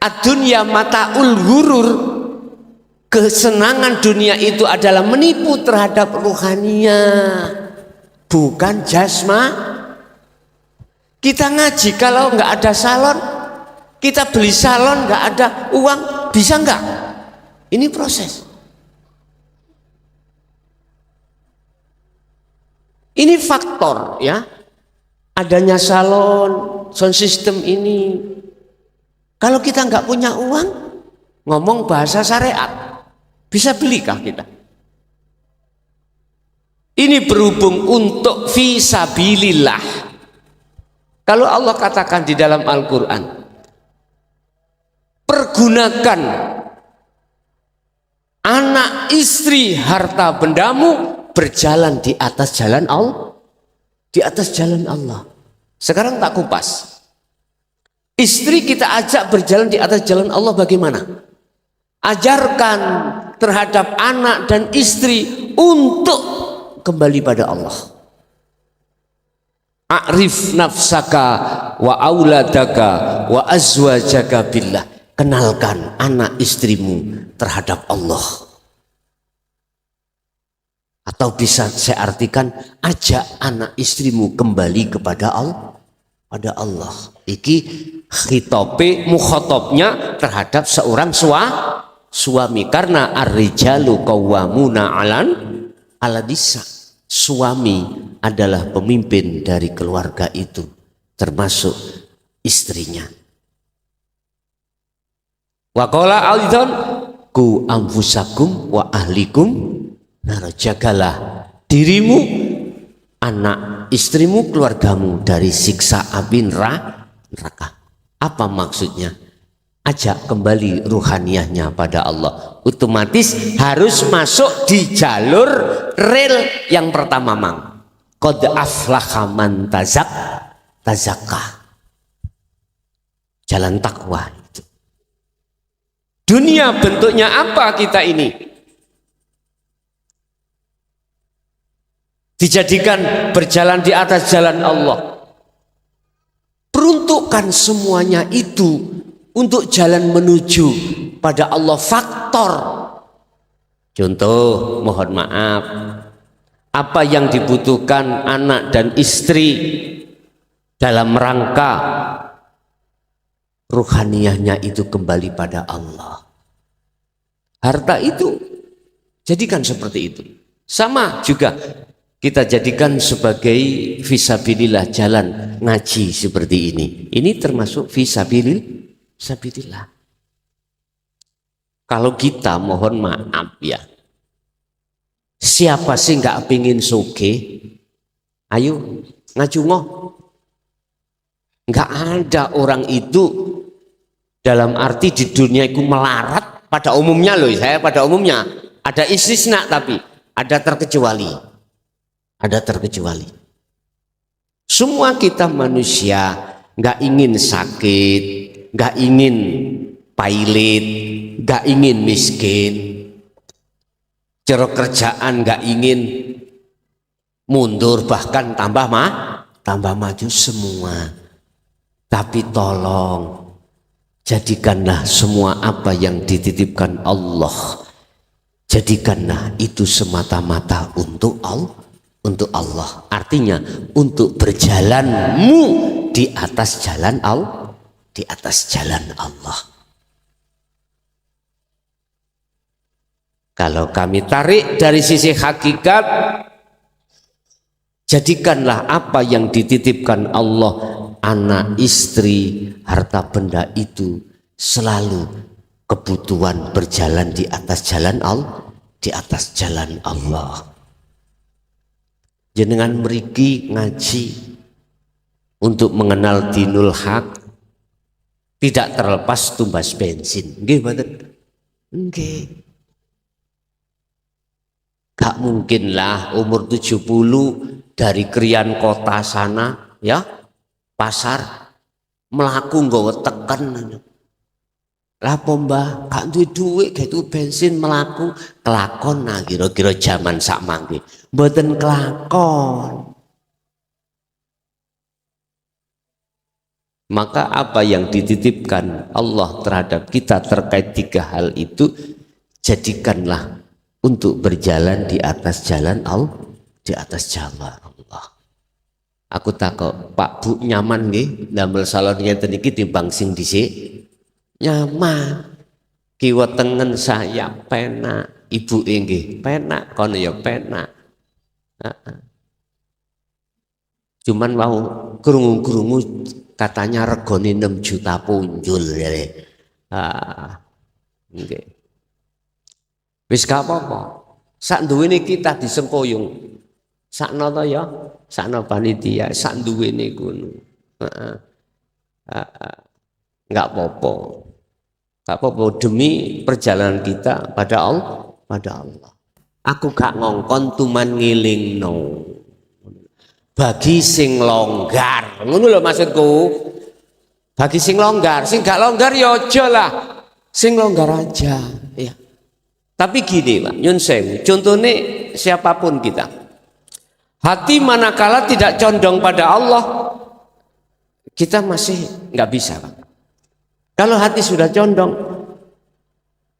ad-dunya mataul ghurur, kesenangan dunia itu adalah menipu terhadap ruhaniah, bukan jasma. Kita ngaji kalau nggak ada salon, kita beli salon nggak ada uang, bisa nggak? Ini proses. Ini faktor ya, adanya salon, sound system ini. Kalau kita nggak punya uang, ngomong bahasa syariat, bisa belikah kita? Ini berhubung untuk fisabilillah. Kalau Allah katakan di dalam Al-Quran, pergunakan anak, istri, harta bendamu berjalan di atas jalan Allah, di atas jalan Allah. Sekarang tak kupas, istri kita ajak berjalan di atas jalan Allah bagaimana? Ajarkan terhadap anak dan istri untuk kembali pada Allah. A'rif nafsaka wa auladaka wa azwajaka billah. Kenalkan anak istrimu terhadap Allah. Atau bisa saya artikan, ajak anak istrimu kembali kepada Allah. Pada Allah. Iki khitobe mukhotabnya terhadap seorang suami, karena ar-rijalu qawwamuna 'ala nisa. Suami adalah pemimpin dari keluarga itu, termasuk istrinya. Wa qala aidan ku anfusakum wa ahlikum nar, jagalah dirimu, anak, istrimu, keluargamu dari siksa api neraka. Apa maksudnya? Ajak kembali ruhaniahnya pada Allah. Otomatis harus masuk di jalur rel yang pertama, mang. Qad aflaha man tazakka. Jalan takwa itu. Dunia bentuknya apa kita ini? Dijadikan berjalan di atas jalan Allah. Peruntukkan semuanya itu untuk jalan menuju pada Allah. Faktor contoh, mohon maaf, apa yang dibutuhkan anak dan istri dalam rangka ruhaniyahnya itu kembali pada Allah. Harta itu jadikan seperti itu. Sama juga kita jadikan sebagai fisabilillah, jalan ngaji seperti ini. Ini termasuk fisabilillah. Kalau kita, mohon maaf ya, siapa sih nggak pingin soge? Ayo ngajungoh. Nggak ada orang itu dalam arti di dunia itu melarat pada umumnya loh. Saya pada umumnya ada istisna, tapi ada terkecuali. Ada terkecuali. Semua kita manusia nggak ingin sakit, nggak ingin pailit, nggak ingin miskin, cara kerjaan nggak ingin mundur, bahkan tambah maju semua. Tapi tolong jadikanlah semua apa yang dititipkan Allah, jadikanlah itu semata-mata untuk Allah. Artinya untuk berjalanmu di atas jalan Allah, di atas jalan Allah. Kalau kami tarik dari sisi hakikat, jadikanlah apa yang dititipkan Allah, anak, istri, harta benda itu selalu kebutuhan berjalan di atas jalan Allah, di atas jalan Allah. Jenengan mriki ngaji untuk mengenal dinul haq tidak terlepas tumbas bensin. Nggih mboten? Nggih. Gak mungkin lah umur 70 dari Krian kota sana ya, pasar melaku nggawa teken. Lah mbah gak duwe duit gitu bensin melaku kelakon. Nah kira-kira zaman sak mangke mboten kelakon. Maka apa yang dititipkan Allah terhadap kita terkait 3 hal itu, jadikanlah untuk berjalan di atas jalan Allah, di atas jalan Allah. Aku takut Pak Bu nyaman nggih ndamel salon ngeten iki timbang sing dhisik? Nyaman. Kiwa tengen saya penak, ibu nggih penak, kono ya penak. Cuman mau krungu-krungu katanya regone 6 juta punjul ya. Nggih. Wis gak apa-apa. Sak duwene kita disengkoyung. Sakno to ya, sakno panitia, sak duwene ngono. Enggak apa-apa. Enggak apa-apa demi perjalanan kita pada Allah, pada Allah. Aku gak ngongkon tuman ngilingno. Bagi sing longgar, ngono lho maksudku. Bagi sing longgar, sing gak longgar ya aja lah. Sing longgar aja, ya. Tapi gini Pak, nyun sewu, contohnya siapapun kita, hati manakala tidak condong pada Allah, kita masih nggak bisa Pak. Kalau hati sudah condong,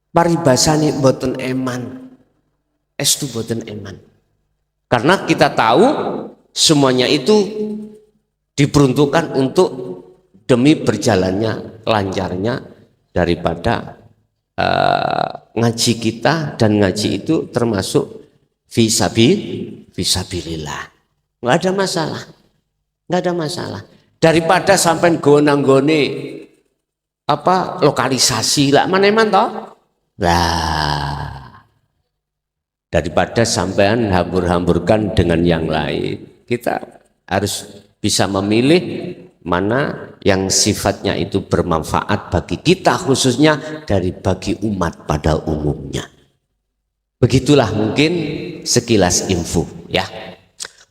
paribasane boten eman, estu boten eman. Karena kita tahu semuanya itu diperuntukkan untuk demi berjalannya, lancarnya daripada ngaji kita, dan ngaji itu termasuk fisabilillah. Nggak ada masalah, nggak ada masalah. Daripada sampai gonang-gone apa lokalisasi lah mana-mana toh, lah daripada sampean hambur-hamburkan dengan yang lain, kita harus bisa memilih mana yang sifatnya itu bermanfaat bagi kita khususnya dari bagi umat pada umumnya. Begitulah mungkin sekilas info ya.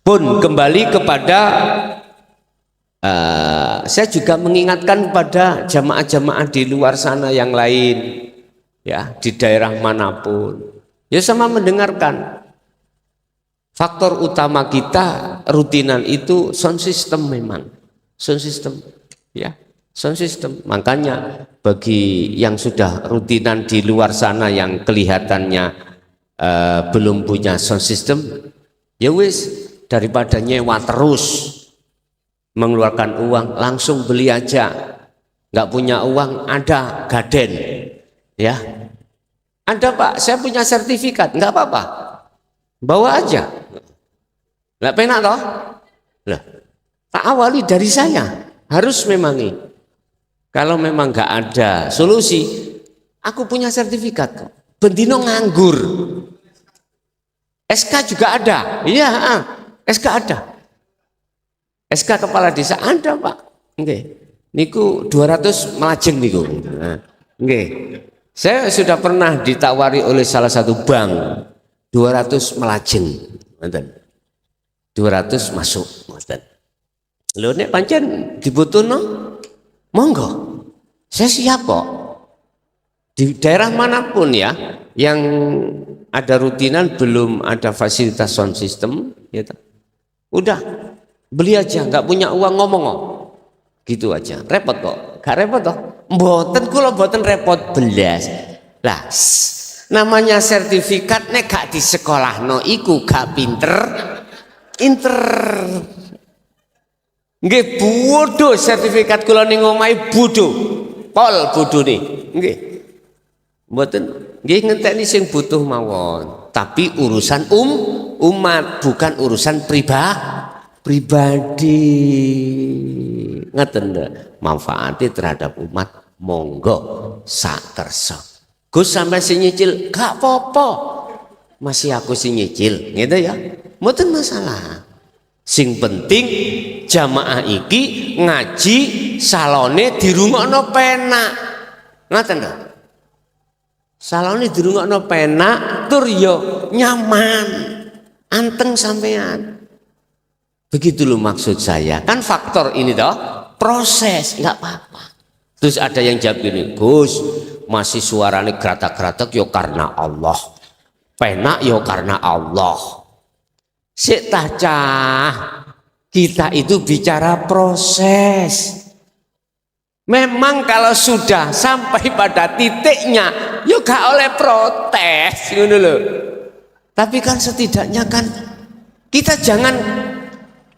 Pun kembali kepada saya juga mengingatkan pada jamaah-jamaah di luar sana yang lain ya, di daerah manapun ya, sama mendengarkan. Faktor utama kita rutinan itu sound system, memang sound system ya, sound system. Makanya bagi yang sudah rutinan di luar sana yang kelihatannya belum punya sound system, ya wis, daripada nyewa terus mengeluarkan uang, langsung beli aja. Nggak punya uang, ada gaden ya, ada Pak saya punya sertifikat, nggak apa-apa, bawa aja. Nggak penak toh lah. Tak awali dari saya, harus memang kalau memang nggak ada solusi, aku punya sertifikat kok, bendino nganggur, SK juga ada, iya, SK ada, SK kepala desa ada Pak, nggih, niku 200 melajeng niku, nggih, saya sudah pernah ditawari oleh salah satu bank 200 melajeng, 200 masuk, Lho nek pancen dibutuhno monggo. Saya siap kok. Di daerah manapun ya, yang ada rutinan belum ada fasilitas sound system, ya, udah beli aja, nggak punya uang ngomong kok. Gitu aja, repot kok. Gak repot toh. Mboten kula mboten repot belas. Lah, namanya sertifikat nek gak di sekolah no iku gak pinter. Nggih bodoh sertifikat kula ning omahe bodoh. Pol bodoh nih. Nggih. Mboten nggih ngenteni sing butuh mawon. Tapi urusan umat bukan urusan pribadi. Ngeten manfaatnya terhadap umat monggo sak kersa. Gus sampai sing nyicil gak apa-apa. Masih aku sing nyicil, gitu ya. Mboten masalah. Sing penting jamaah iki ngaji salone dirungokno penak. Ngoten lho. Salone dirungokno penak tur yo nyaman. Anteng sampean. Begitu loh maksud saya. Kan faktor ini toh proses, nggak apa-apa. Terus ada yang jawab gini, Gus masih suaranya geratak-geratak yo karena Allah, penak yo karena Allah. Sik cah, kita itu bicara proses. Memang kalau sudah sampai pada titiknya, yo gak oleh protes, ngono lho. Tapi kan setidaknya kan kita jangan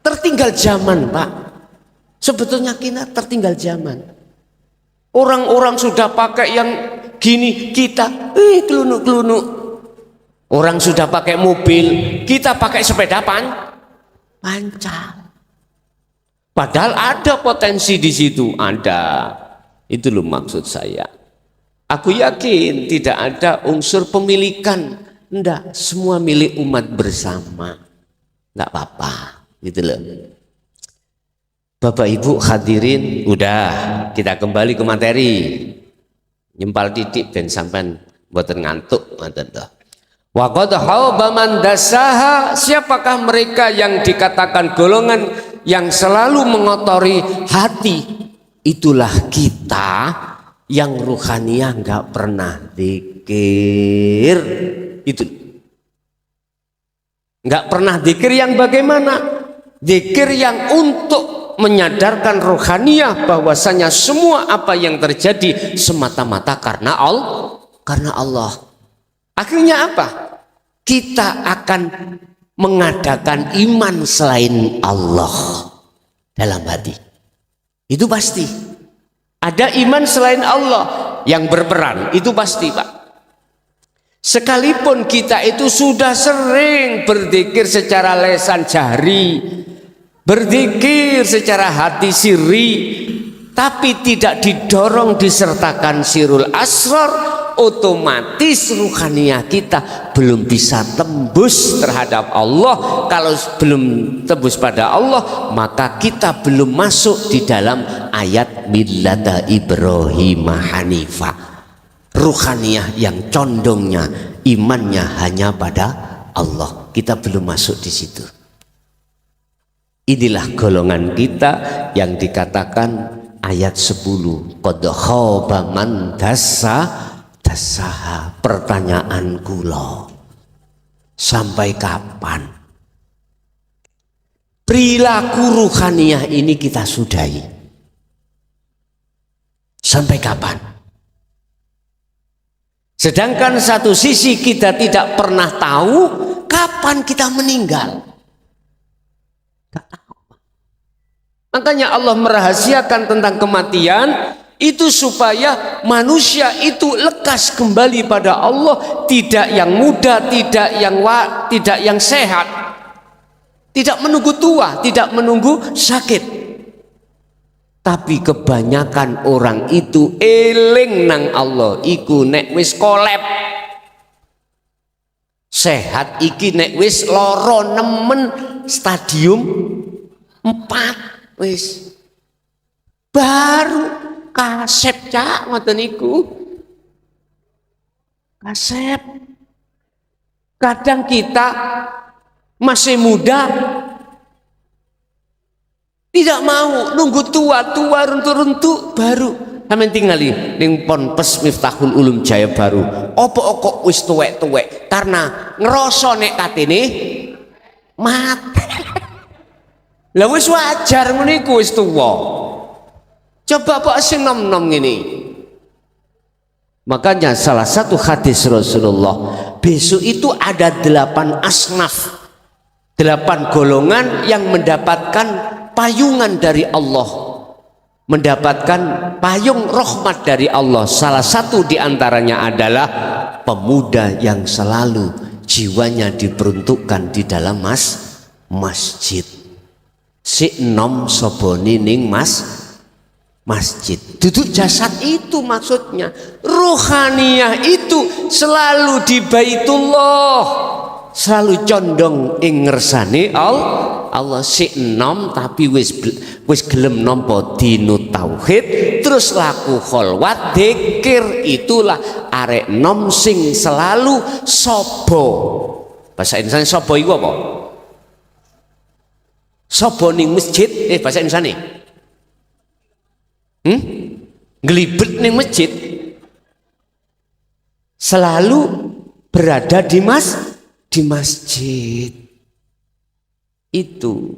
tertinggal zaman, Pak. Sebetulnya kita tertinggal zaman. Orang-orang sudah pakai yang gini, kita kelunuk-kelunuk. Orang sudah pakai mobil, kita pakai sepeda pancal. Padahal ada potensi di situ, ada. Itu loh maksud saya. Aku yakin tidak ada unsur pemilikan. Enggak, semua milik umat bersama. Enggak apa-apa, gitu loh. Bapak Ibu hadirin, udah kita kembali ke materi. Nyempal titik dan sampai buatan ngantuk, wa qad haba man dasaha, siapakah mereka yang dikatakan golongan yang selalu mengotori hati? Itulah kita yang ruhaniah nggak pernah zikir. Itu nggak pernah zikir yang bagaimana? Zikir yang untuk menyadarkan rohaniah bahwasanya semua apa yang terjadi semata-mata karena Allah. Akhirnya apa? Kita akan mengadakan iman selain Allah dalam hati. Itu pasti. Ada iman selain Allah yang berperan, itu pasti, Pak. Sekalipun kita itu sudah sering berzikir secara lesan jahri, berzikir secara hati sirri, tapi tidak didorong disertakan sirul asrar, otomatis ruhaniah kita belum bisa tembus terhadap Allah. Kalau belum tembus pada Allah, maka kita belum masuk di dalam ayat millata Ibrahim Hanifa, ruhaniah yang condongnya imannya hanya pada Allah. Kita belum masuk di situ. Inilah golongan kita yang dikatakan ayat 10, qad khaba man dasaha. Pertanyaan kula, sampai kapan perilaku ruhaniah ini kita sudahi? Sampai kapan? Sedangkan satu sisi kita tidak pernah tahu kapan kita meninggal. Gak tahu. Makanya Allah merahasiakan tentang kematian itu supaya manusia itu lekas kembali pada Allah, tidak yang muda, tidak yang sehat, tidak menunggu tua, tidak menunggu sakit. Tapi kebanyakan orang itu eling nang Allah iku nek wis kolep. Sehat iki nek wis loro nemen stadium 4 wis baru kasep cak ngoten niku. Kasep. Kadang kita masih muda tidak mau nunggu tua-tua runtuh-runtuh baru Sampeyan tingali ning Ponpes Miftahul Ulum Jaya Baru. Apa kok wis tuwek-tuwek? Karena ngerasa nek katene mati. Lah wis wajar ngono iku wis tuwa. Coba kok sing nom-nom ngene. Makanya salah satu hadis Rasulullah, besok itu ada 8 asnaf, 8 golongan yang mendapatkan payungan dari Allah, mendapatkan payung rahmat dari Allah. Salah satu diantaranya adalah pemuda yang selalu jiwanya diperuntukkan di dalam masjid. Si nom soboni ning masjid. Duduk jasad itu maksudnya. Ruhaniyah itu selalu di Baitullah, selalu condong ing ngersane Allah. Si nom tapi wis gelem nampa dinu tauhid, terus laku kholwat dzikir, itulah arek nom sing selalu sobo. Bahasa Indonesia sobo iku apa? Sobo ning masjid, bahasa Indonesia ngelibet ning masjid, selalu berada di masjid. Itu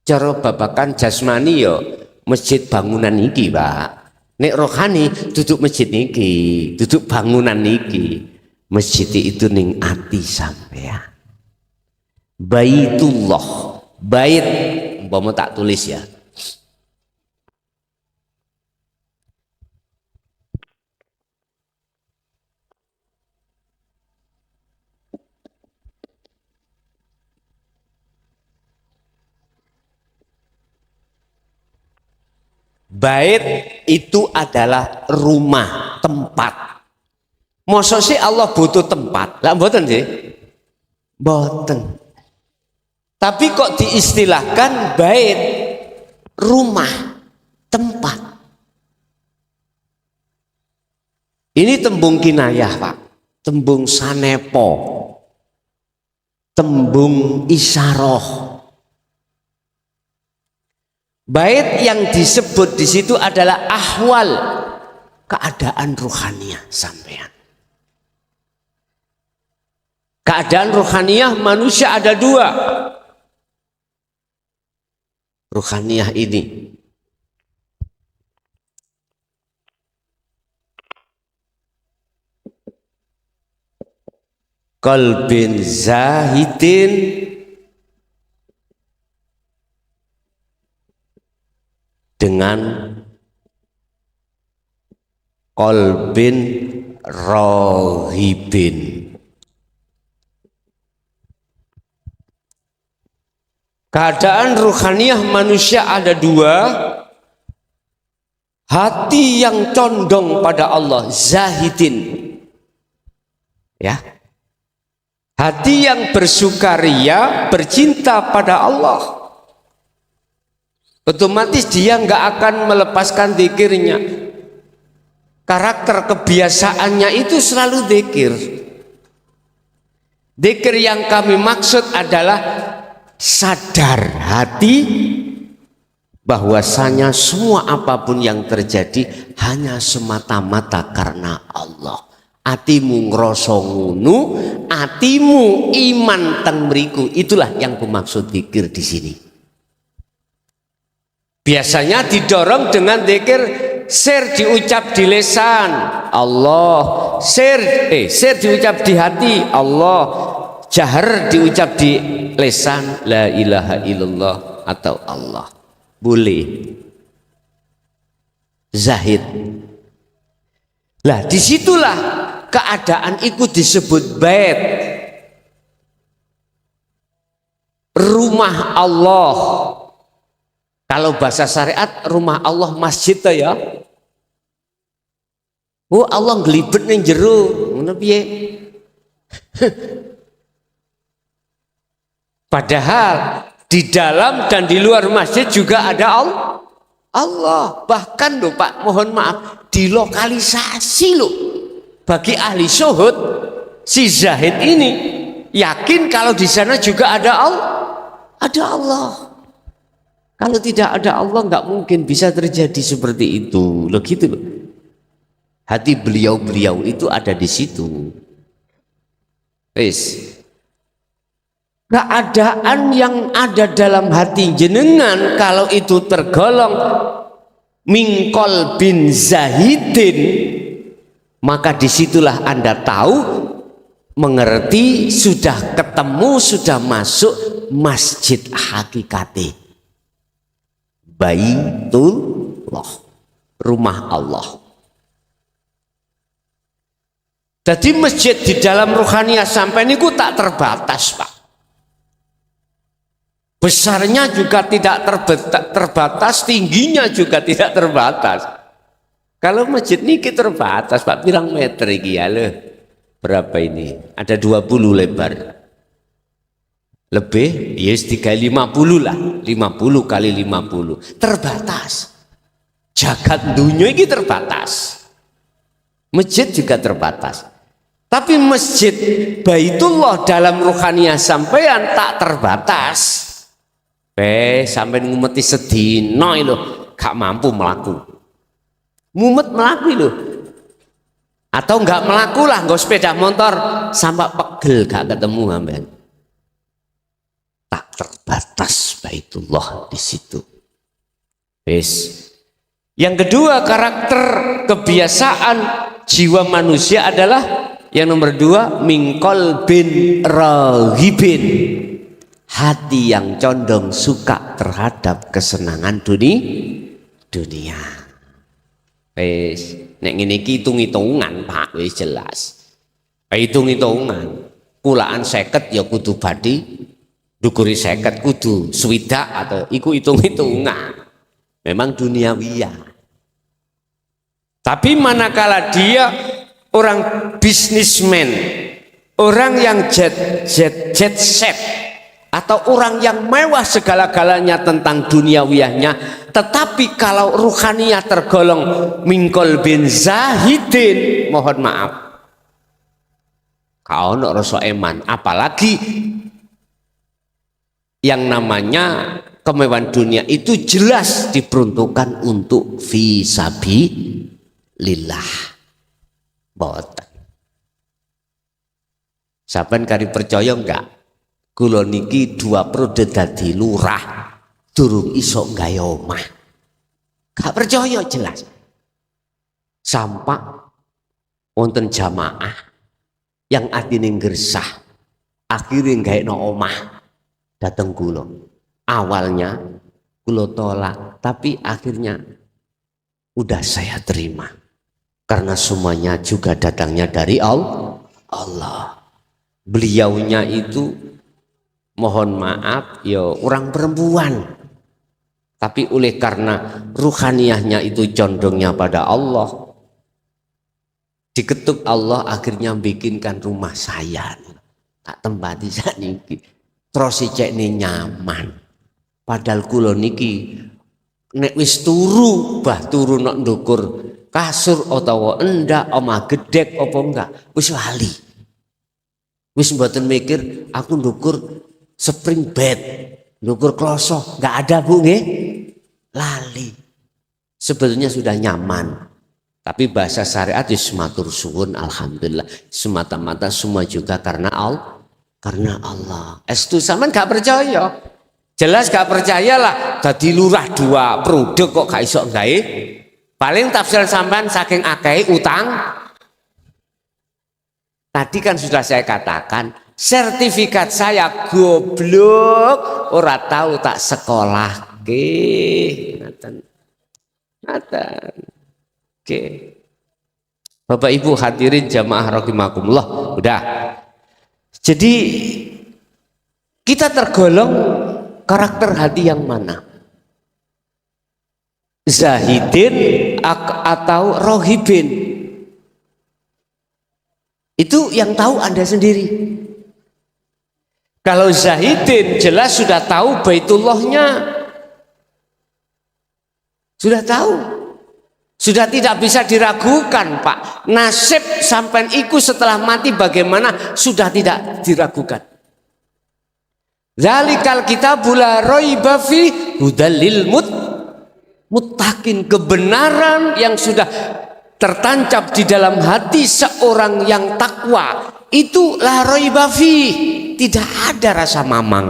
cara babakan jasmani ya masjid bangunan iki, Pak. Nek rohani duduk masjid niki, duduk bangunan niki. Masjid itu ning ati sampean. Baitullah, bait umpama tak tulis ya. Bait itu adalah rumah, tempat. Mosok sih Allah butuh tempat? Lah mboten sih? Mboten. Tapi kok diistilahkan bait, rumah, tempat. Ini tembung kinayah, Pak. Tembung sanepo. Tembung isyarah. Bait yang disebut di situ adalah ahwal, keadaan ruhaniyah sampean. Keadaan ruhaniyah manusia ada 2. Ruhaniyah ini qalbin zahidin dengan qalbin rohibin. Keadaan ruhaniyah manusia ada 2. Hati yang condong pada Allah, zahidin, ya, hati yang bersukaria, bercinta pada Allah. Otomatis dia nggak akan melepaskan zikirnya. Karakter kebiasaannya itu selalu zikir. Zikir yang kami maksud adalah sadar hati bahwasanya semua apapun yang terjadi hanya semata-mata karena Allah. Atimu ngrasa ngono, atimu iman teng mriku, itulah yang kumaksud zikir di sini. Biasanya didorong dengan zikir sir diucap di lisan Allah, sir diucap di hati Allah, jahar diucap di lisan la ilaha illallah atau Allah. Boleh. Zahid. Lah disitulah keadaan itu disebut bait, rumah Allah. Kalau bahasa syariat rumah Allah masjid ya. Oh Allah nglibet ning jero, ngono piye? Padahal di dalam dan di luar masjid juga ada Allah. Bahkan loh Pak, mohon maaf, dilokalisasi loh. Bagi ahli syuhud, si Zahid ini yakin kalau di sana juga ada Allah. Kalau tidak ada Allah nggak mungkin bisa terjadi seperti itu. Loh gitu loh. Hati beliau-beliau itu ada di situ. Wis. Keadaan yang ada dalam hati jenengan kalau itu tergolong mingkol bin zahidin, maka disitulah Anda tahu, mengerti, sudah ketemu, sudah masuk masjid hakikati, Baitullah, rumah Allah. Jadi masjid di dalam ruhaniyah sampai niku tak terbatas, Pak. Besarnya juga tidak terbatas, tingginya juga tidak terbatas. Kalau masjid niki terbatas, Pak, pirang meter iki ya lho. Berapa ini? Ada 20 lebar. Lebih, yes 350 lah. 50 kali 50. Terbatas. Jagat dunia ini terbatas. Masjid juga terbatas. Tapi masjid Baitullah dalam ruhaniyah sampean tak terbatas. Sampai ngumeti sedino lho, gak mampu melaku. Mumet melaku lho. Atau enggak melaku lah, nggak sepeda motor sampai pegel gak ketemu sampean. Tak terbatas Baitullah di situ. Yang kedua, karakter kebiasaan jiwa manusia adalah yang nomor 2, mingkol bin rahibin, hati yang condong suka terhadap kesenangan dunia. Nek ngene iki hitung-hitungan, Pak, wis jelas. Hitung-hitungan. Kulaan 50 ya kudu badi, dukuri 50 kudu swidak, atau iku hitung-hitungan. Memang duniawiyah. Tapi manakala dia orang bisnismen, orang yang jet set, atau orang yang mewah segala-galanya tentang duniawiyahnya, tetapi kalau ruhaniyah tergolong mingkol bin zahidin, mohon maaf, kau nak rasa eman. Apalagi yang namanya kemewahan dunia itu jelas diperuntukkan untuk fisabilillah. Boten. Saben kari percaya enggak? Kula niki 2 periode dadi lurah, durung iso gawe omah. Gak percaya jelas. Sampak wonten jamaah yang atine gersah, akhirnya gawe omah dateng kula. Awalnya kula tolak, tapi akhirnya udah saya terima. Karena semuanya juga datangnya dari Allah. Beliaunya itu mohon maaf ya orang perempuan, tapi oleh karena ruhaniyahnya itu condongnya pada Allah, diketuk Allah, akhirnya bikinkan rumah saya tak tempati saniki terus cekne nyaman. Padahal kula niki nek wis turu nak ndukur kasur utawa endak, omah gedhek apa enggak, wis lali. Wis mboten mikir aku ndukur spring bed, ndukur kloso, enggak ada, Bu, nggih. Lali. Sebetulnya sudah nyaman. Tapi bahasa syariat wis matur suwun, alhamdulillah. Semata-mata semua juga karena Allah. Estu sampean gak percaya. Jelas gak percayalah, dadi lurah 2 produk kok gak iso gawe. Paling tafsir sampean saking akeh utang. Tadi kan sudah saya katakan, sertifikat saya goblok, ora tahu tak sekolah ke. Ngaten. Oke. Bapak Ibu hadirin jamaah rahimakumullah. Udah. Jadi kita tergolong karakter hati yang mana? Zahidin atau rohibin? Itu yang tahu Anda sendiri. Kalau zahidin jelas sudah tahu Baitullahnya, sudah tahu, sudah tidak bisa diragukan, Pak. Nasib sampai ikut setelah mati bagaimana sudah tidak diragukan. Zalikal kitabul la raiba fi hudal lil muttaqin. Kebenaran yang sudah tertancap di dalam hati seorang yang takwa itu la raiba fi, tidak ada rasa mamang,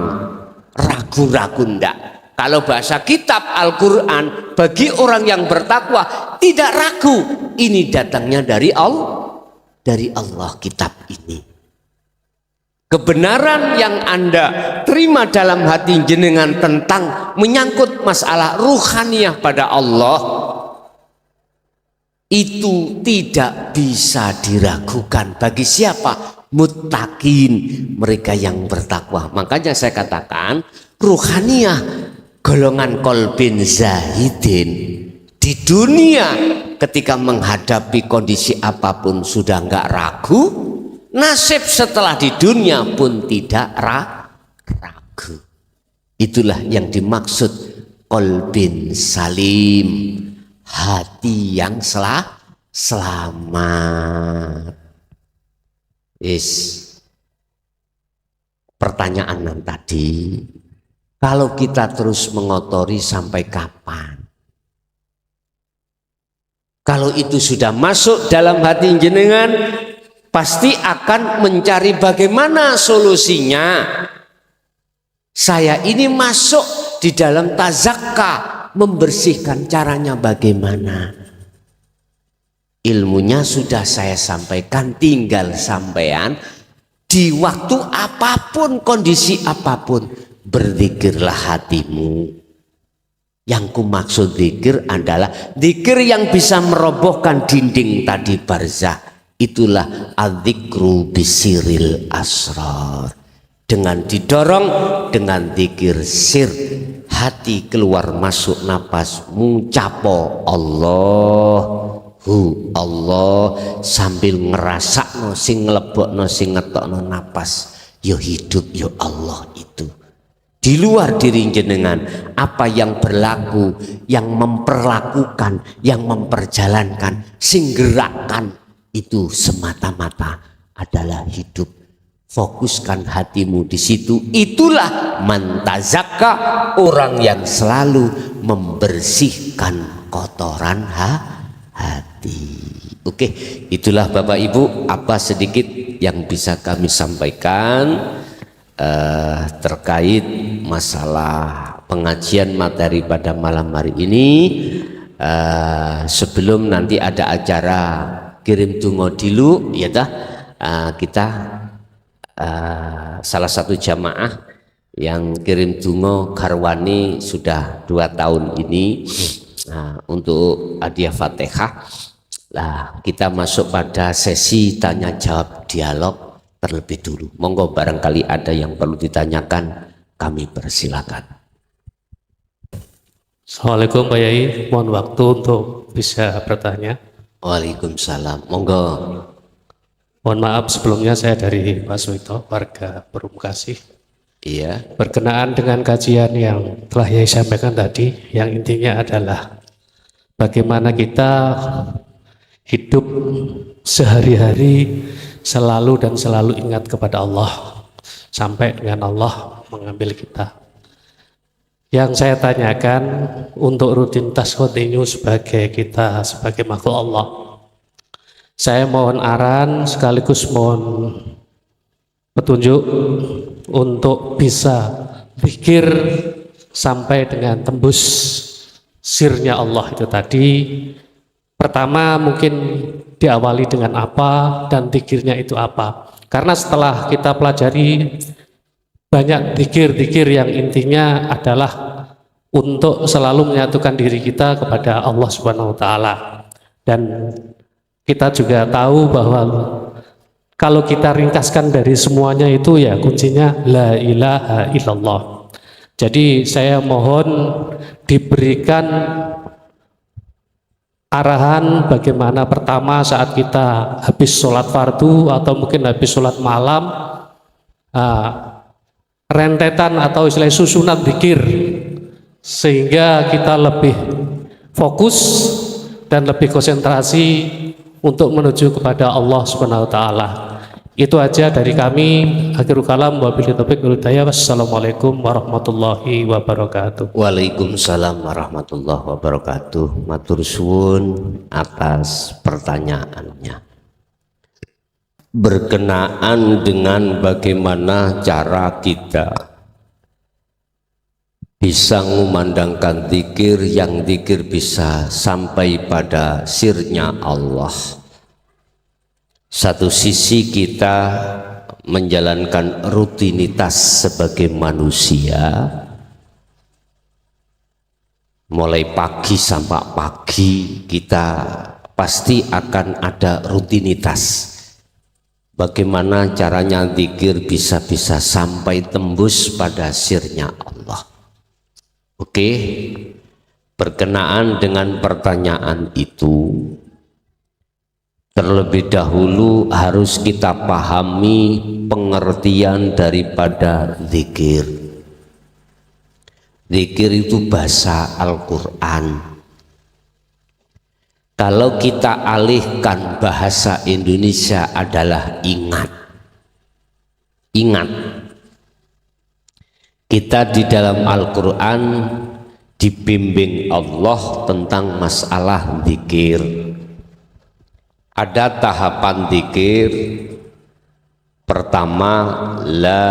ragu-ragu ndak. Kalau bahasa kitab Al-Quran, bagi orang yang bertakwa tidak ragu, ini datangnya dari Allah kitab ini. Kebenaran yang Anda terima dalam hati jenengan tentang menyangkut masalah ruhaniyah pada Allah, itu tidak bisa diragukan bagi siapa? Muttaqin, mereka yang bertakwa. Makanya saya katakan ruhaniyah golongan kolbin zahidin di dunia ketika menghadapi kondisi apapun sudah enggak ragu, nasib setelah di dunia pun tidak ragu. Itulah yang dimaksud kolbin salim, hati yang selamat. Pertanyaan tadi, kalau kita terus mengotori sampai kapan? Kalau itu sudah masuk dalam hati jenengan, pasti akan mencari bagaimana solusinya. Saya ini masuk di dalam tazakka, membersihkan caranya bagaimana. Ilmunya sudah saya sampaikan, tinggal sampean di waktu apapun, kondisi apapun, berzikirlah hatimu. Yang ku maksud zikir adalah zikir yang bisa merobohkan dinding tadi barzah. Itulah adzikru bisiril asrar. Dengan didorong dengan zikir sir, hati keluar masuk napas mencapo Allah sambil ngerasakno sing nglebokno sing ngetokno napas, yo hidup yo Allah itu. Di luar diri jenengan apa yang berlaku, yang memperlakukan, yang memperjalankan, sing gerakkan itu semata-mata adalah hidup. Fokuskan hatimu di situ. Itulah mantazakka, orang yang selalu membersihkan kotoran hati. Oke, itulah Bapak Ibu apa sedikit yang bisa kami sampaikan terkait masalah pengajian materi pada malam hari ini. Sebelum nanti ada acara kirim dungo dilu, ya dah, kita salah satu jamaah yang kirim dungo Karwani sudah 2 tahun ini. Untuk hadiah Fatihah, kita masuk pada sesi tanya jawab dialog terlebih dulu. Monggo barangkali ada yang perlu ditanyakan, kami persilakan. Assalamualaikum Pak Yai, mohon waktu untuk bisa bertanya. Waalaikumsalam, monggo. Mohon maaf sebelumnya, saya dari Pak Suwito, warga Perum Kasih. Iya. Berkenaan dengan kajian yang telah Yai sampaikan tadi, yang intinya adalah bagaimana kita hidup sehari-hari selalu dan selalu ingat kepada Allah, sampai dengan Allah mengambil kita. Yang saya tanyakan untuk rutinitas kontinu sebagai kita sebagai makhluk Allah, saya mohon aran sekaligus mohon petunjuk untuk bisa pikir sampai dengan tembus sirnya Allah itu tadi. Pertama mungkin diawali dengan apa dan zikirnya itu apa, karena setelah kita pelajari banyak zikir-zikir yang intinya adalah untuk selalu menyatukan diri kita kepada Allah Subhanahu wa Ta'ala. Dan kita juga tahu bahwa kalau kita ringkaskan dari semuanya itu ya kuncinya la ilaha illallah. Jadi saya mohon diberikan arahan bagaimana pertama saat kita habis sholat fardu atau mungkin habis sholat malam, rentetan atau istilah susunan zikir, sehingga kita lebih fokus dan lebih konsentrasi untuk menuju kepada Allah Subhanahu wa Ta'ala. Itu aja dari kami. Akhirul kalam wabillahi taufiq wal hidayah. Wassalamualaikum warahmatullahi wabarakatuh. Waalaikumsalam warahmatullahi wabarakatuh. Matur suwun atas pertanyaannya. Berkenaan dengan bagaimana cara kita bisa mengumandangkan zikir, yang zikir bisa sampai pada sirnya Allah. Satu sisi kita menjalankan rutinitas sebagai manusia, mulai pagi sampai pagi kita pasti akan ada rutinitas. Bagaimana caranya zikir bisa sampai tembus pada sirnya Allah. Oke, berkenaan dengan pertanyaan itu, terlebih dahulu harus kita pahami pengertian daripada zikir. Zikir itu bahasa Al-Quran. Kalau kita alihkan bahasa Indonesia adalah ingat. Ingat. Kita di dalam Al-Quran dibimbing Allah tentang masalah zikir. Ada tahapan zikir. Pertama, la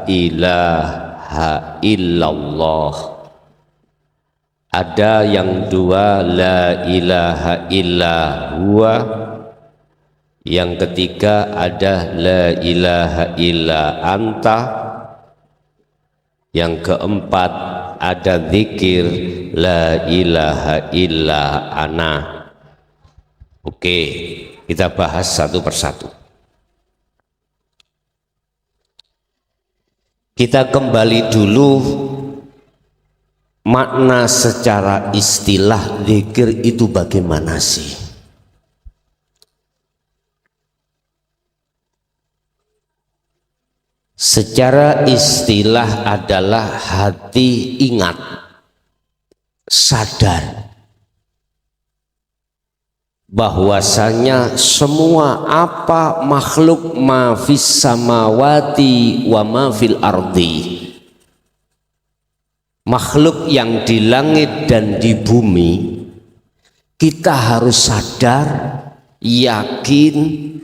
ilaha illallah. Ada yang dua, la ilaha illa huwa. Yang ketiga ada la ilaha illa anta. Yang keempat ada zikir la ilaha illa ana. Oke, kita bahas satu persatu. Kita kembali dulu makna secara istilah zikir itu bagaimana sih? Secara istilah adalah hati ingat, sadar bahwasanya semua apa makhluk ma fis samawati wa ma fil ardi, makhluk yang di langit dan di bumi, kita harus sadar, yakin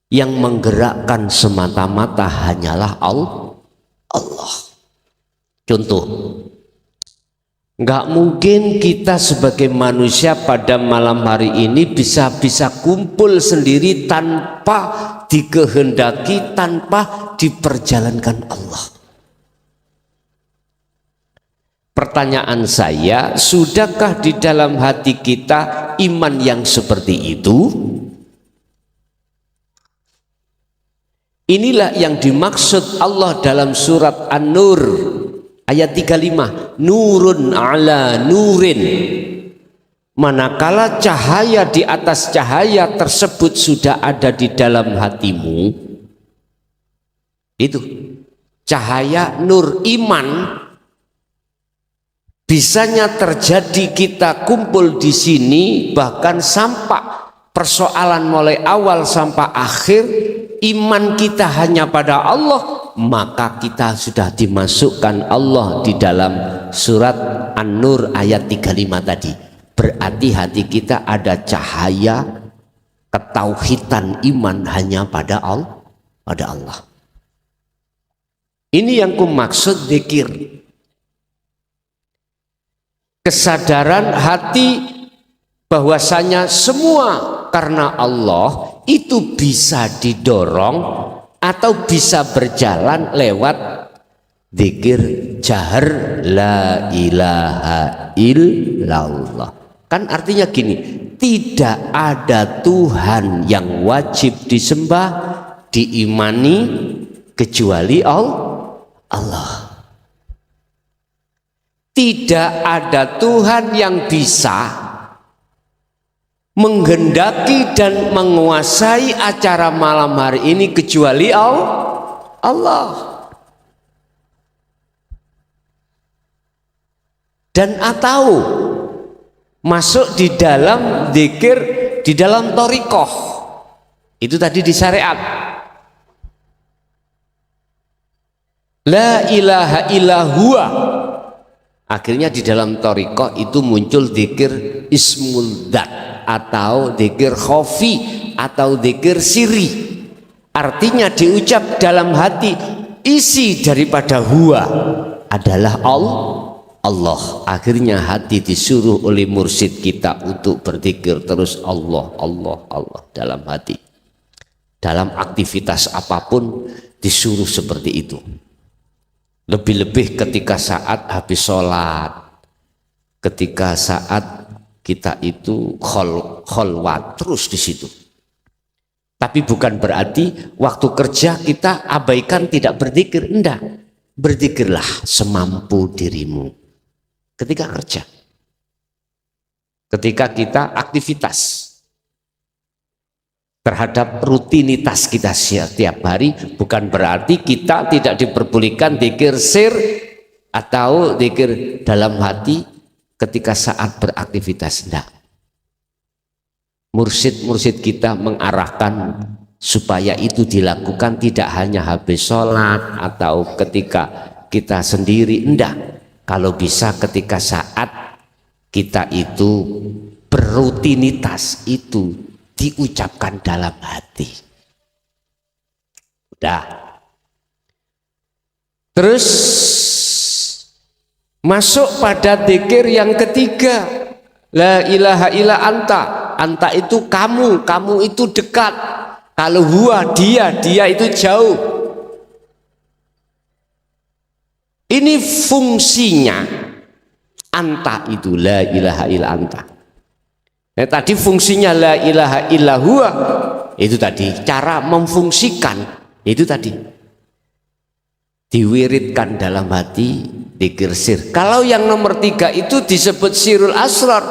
yang menggerakkan semata-mata hanyalah Allah. Contoh, nggak mungkin kita sebagai manusia pada malam hari ini bisa kumpul sendiri tanpa dikehendaki, tanpa diperjalankan Allah. Pertanyaan saya, sudahkah di dalam hati kita iman yang seperti itu? Inilah yang dimaksud Allah dalam surat An-Nur ayat 35, nurun ala nurin. Manakala cahaya di atas cahaya tersebut sudah ada di dalam hatimu, itu cahaya nur iman. Bisanya terjadi kita kumpul di sini, bahkan sampai persoalan mulai awal sampai akhir iman kita hanya pada Allah, maka kita sudah dimasukkan Allah di dalam surat An-Nur ayat 35 tadi. Berarti hati kita ada cahaya ketauhidan iman hanya pada Allah. Ini yang kumaksud zikir. Kesadaran hati bahwasanya semua karena Allah itu bisa didorong atau bisa berjalan lewat zikir jahar la ilaha illallah. Kan artinya gini, tidak ada Tuhan yang wajib disembah, diimani kecuali Allah. Tidak ada Tuhan yang bisa menghendaki dan menguasai acara malam hari ini kecuali Allah. Dan atau masuk di dalam zikir, di dalam thariqah. Itu tadi di syariat. La ilaha illa huwa. Akhirnya di dalam thariqah itu muncul dzikir ismul dzat atau dzikir khafi atau dzikir sirri. Artinya diucap dalam hati, isi daripada huwa adalah Allah. Akhirnya hati disuruh oleh mursyid kita untuk berzikir terus Allah dalam hati. Dalam aktivitas apapun disuruh seperti itu. Lebih-lebih ketika saat habis sholat, ketika saat kita itu kholwat terus di situ. Tapi bukan berarti waktu kerja kita abaikan tidak berzikir, enggak. Berzikirlah semampu dirimu ketika kerja, ketika kita aktivitas. Terhadap rutinitas kita setiap hari, bukan berarti kita tidak diperbolehkan dzikir sir atau dzikir dalam hati ketika saat beraktivitas. Tidak. Mursyid-mursyid kita mengarahkan supaya itu dilakukan tidak hanya habis sholat atau ketika kita sendiri, enggak. Kalau bisa ketika saat kita itu berrutinitas itu diucapkan dalam hati. Udah. Terus masuk pada dzikir yang ketiga, la ilaha illa anta. Anta itu kamu itu dekat. Kalau huwa dia itu jauh. Ini fungsinya anta itu la ilaha illa anta. Nah, tadi fungsinya la ilaha illa huwa, itu tadi cara memfungsikan, itu tadi diwiridkan dalam hati, dzikir sir. Kalau yang nomor 3 itu disebut sirul asrar.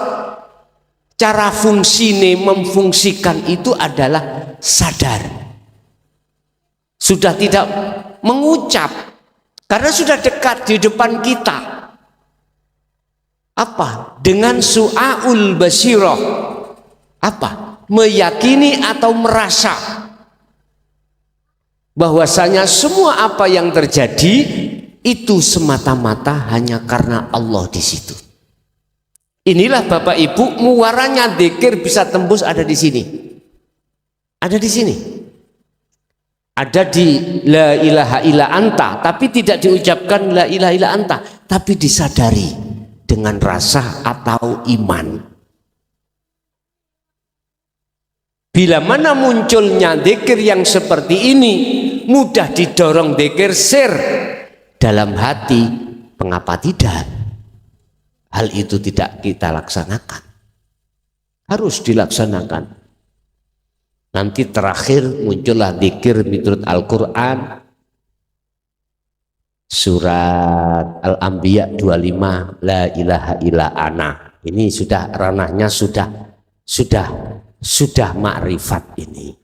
Cara fungsinya memfungsikan itu adalah sadar, sudah tidak mengucap karena sudah dekat di depan kita. Apa? Dengan su'aul basirah. Apa? Meyakini atau merasa bahwasanya semua apa yang terjadi itu semata-mata hanya karena Allah di situ. Inilah Bapak Ibu, muaranya dzikir bisa tembus ada di sini. Ada di sini. Ada di la ilaha illa anta, tapi tidak diucapkan la ilaha illa anta, tapi disadari dengan rasa atau iman. Bila mana munculnya dzikir yang seperti ini, mudah didorong dzikir sir dalam hati. Mengapa tidak? Hal itu tidak kita laksanakan. Harus dilaksanakan. Nanti terakhir muncullah dzikir menurut Al-Quran. Surat Al-Anbiya 25, la ilaha illa ana. Ini sudah ranahnya sudah makrifat ini.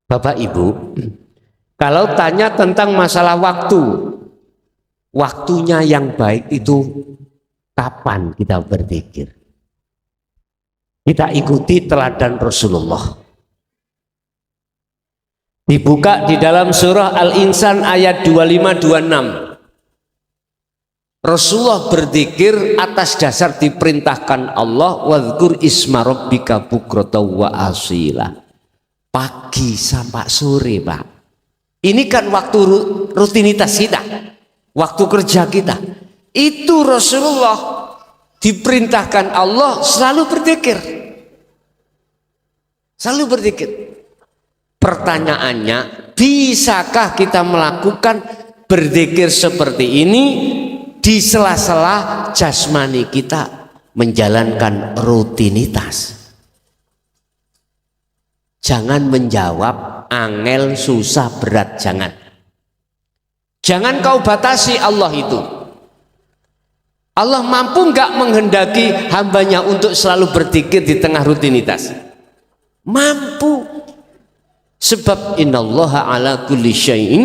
Bapak Ibu, kalau tanya tentang masalah waktunya yang baik itu kapan kita berzikir? Kita ikuti teladan Rasulullah. Dibuka di dalam surah Al-Insan ayat 25-26. Rasulullah berzikir atas dasar diperintahkan Allah, wadhkur isma rabbika bukrata wa asila. Pagi sampai sore, Pak. Ini kan waktu rutinitas kita, waktu kerja kita. Itu Rasulullah diperintahkan Allah selalu berzikir. Selalu berzikir. Pertanyaannya, bisakah kita melakukan berzikir seperti ini di sela-sela jasmani kita menjalankan rutinitas? Jangan menjawab angel, susah, berat, jangan. Jangan kau batasi Allah itu. Allah mampu enggak menghendaki hambanya untuk selalu berzikir di tengah rutinitas? Mampu. Sebab innallaha ala kulli syai'in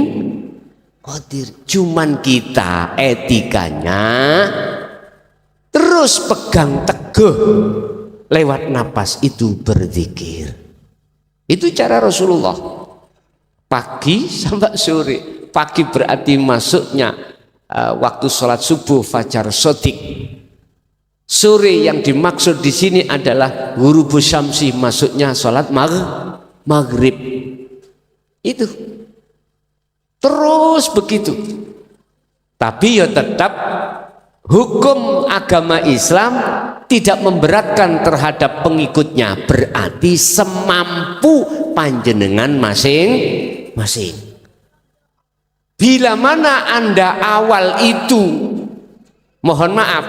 qadir. Cuman kita etikanya terus pegang teguh lewat napas itu berzikir. Itu cara Rasulullah. Pagi sampai sore. Pagi berarti masuknya waktu sholat subuh fajar sodik. Sore yang dimaksud di sini adalah ghurubus syamsi, masuknya sholat maghrib. Itu terus begitu. Tapi ya tetap hukum agama Islam tidak memberatkan terhadap pengikutnya, berarti semampu panjenengan masing-masing. Bila mana Anda awal itu, mohon maaf,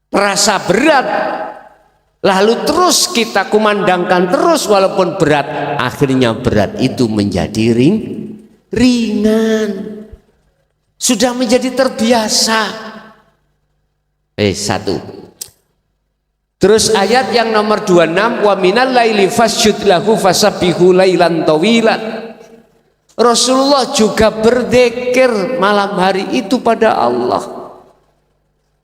terasa berat, lalu terus kita kumandangkan terus walaupun berat, akhirnya berat itu menjadi ringan, sudah menjadi terbiasa. Satu. Terus ayat yang nomor 26, wa minal laili fasjud lahu fasabbihu lailan tawilan. Rasulullah juga berzikir malam hari itu pada Allah.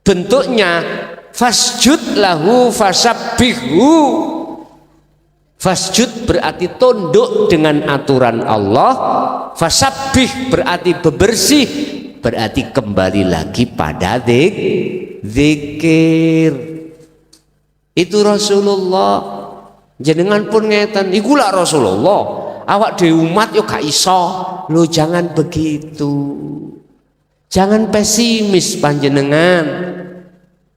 Bentuknya fasjud lahu fasabbihu. Fasjud berarti tunduk dengan aturan Allah, fasabbih berarti bebersih, berarti kembali lagi pada zikir. Itu Rasulullah. Jenengan pun ngeten, ikulah Rasulullah. Awak di umat yo gak iso. Lo jangan begitu. Jangan pesimis panjenengan.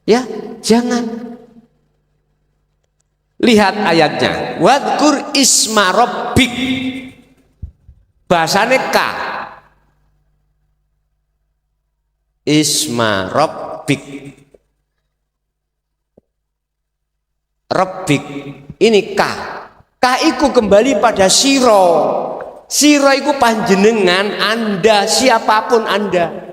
Ya, jangan. Lihat ayatnya. Wadkur isma rabbik. Bahasane ka. Isma rabbik. Rabbik ini ka iku kembali pada siro iku panjenengan, Anda, siapapun Anda.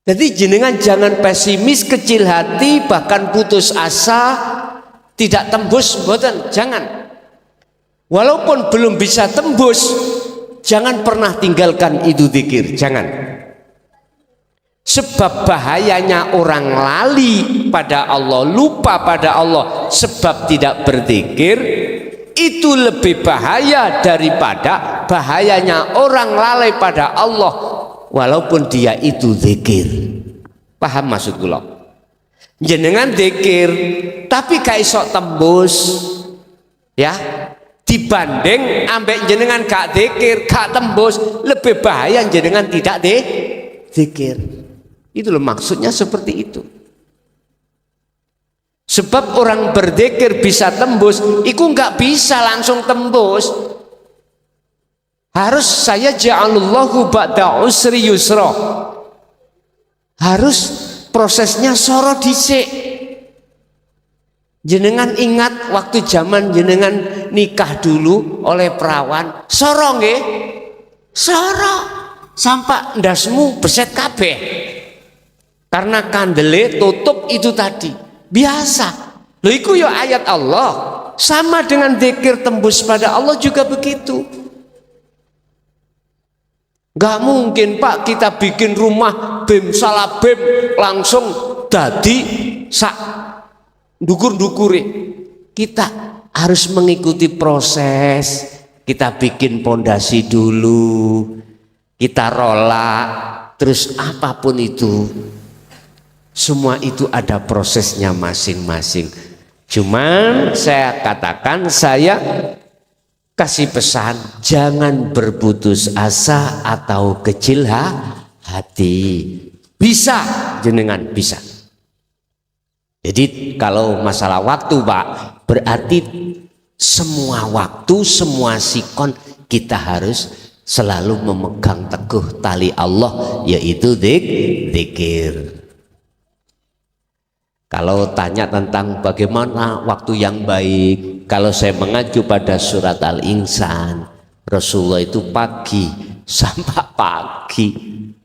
Jadi jenengan jangan pesimis, kecil hati, bahkan putus asa, tidak tembus, mboten, jangan. Walaupun belum bisa tembus, jangan pernah tinggalkan itu zikir, jangan. Sebab bahayanya orang lali pada Allah, lupa pada Allah sebab tidak berzikir, itu lebih bahaya daripada bahayanya orang lalai pada Allah walaupun dia itu zikir. Paham maksud kula? Jenengan zikir tapi gak iso tembus, ya, dibanding ambek jenengan gak zikir gak tembus, lebih bahaya jenengan tidak zikir. Itu loh maksudnya seperti itu. Sebab orang berzikir bisa tembus, itu nggak bisa langsung tembus. Harus saya ja'alullahu ba'da usri yusra. Harus prosesnya soro dhisik. Jenengan ingat waktu zaman jenengan nikah dulu oleh perawan, soro nggih? Soro sampai ndasmu beset kabeh. Karena kandele tutup itu tadi biasa. Loh itu ya ayat Allah. Sama dengan zikir tembus pada Allah juga begitu. Gak mungkin Pak kita bikin rumah bim salah bim langsung dadi sak dukur-dukure. Kita harus mengikuti proses. Kita bikin pondasi dulu, kita rolak, terus apapun itu. Semua itu ada prosesnya masing-masing. Cuman saya katakan, saya kasih pesan, jangan berputus asa atau kecil hati. Bisa, jenengan bisa. Jadi kalau masalah waktu Pak, berarti semua waktu, semua sikon kita harus selalu memegang teguh tali Allah, yaitu zikir. Kalau tanya tentang bagaimana waktu yang baik, kalau saya mengacu pada surat Al-Insan, Rasulullah itu pagi sampai pagi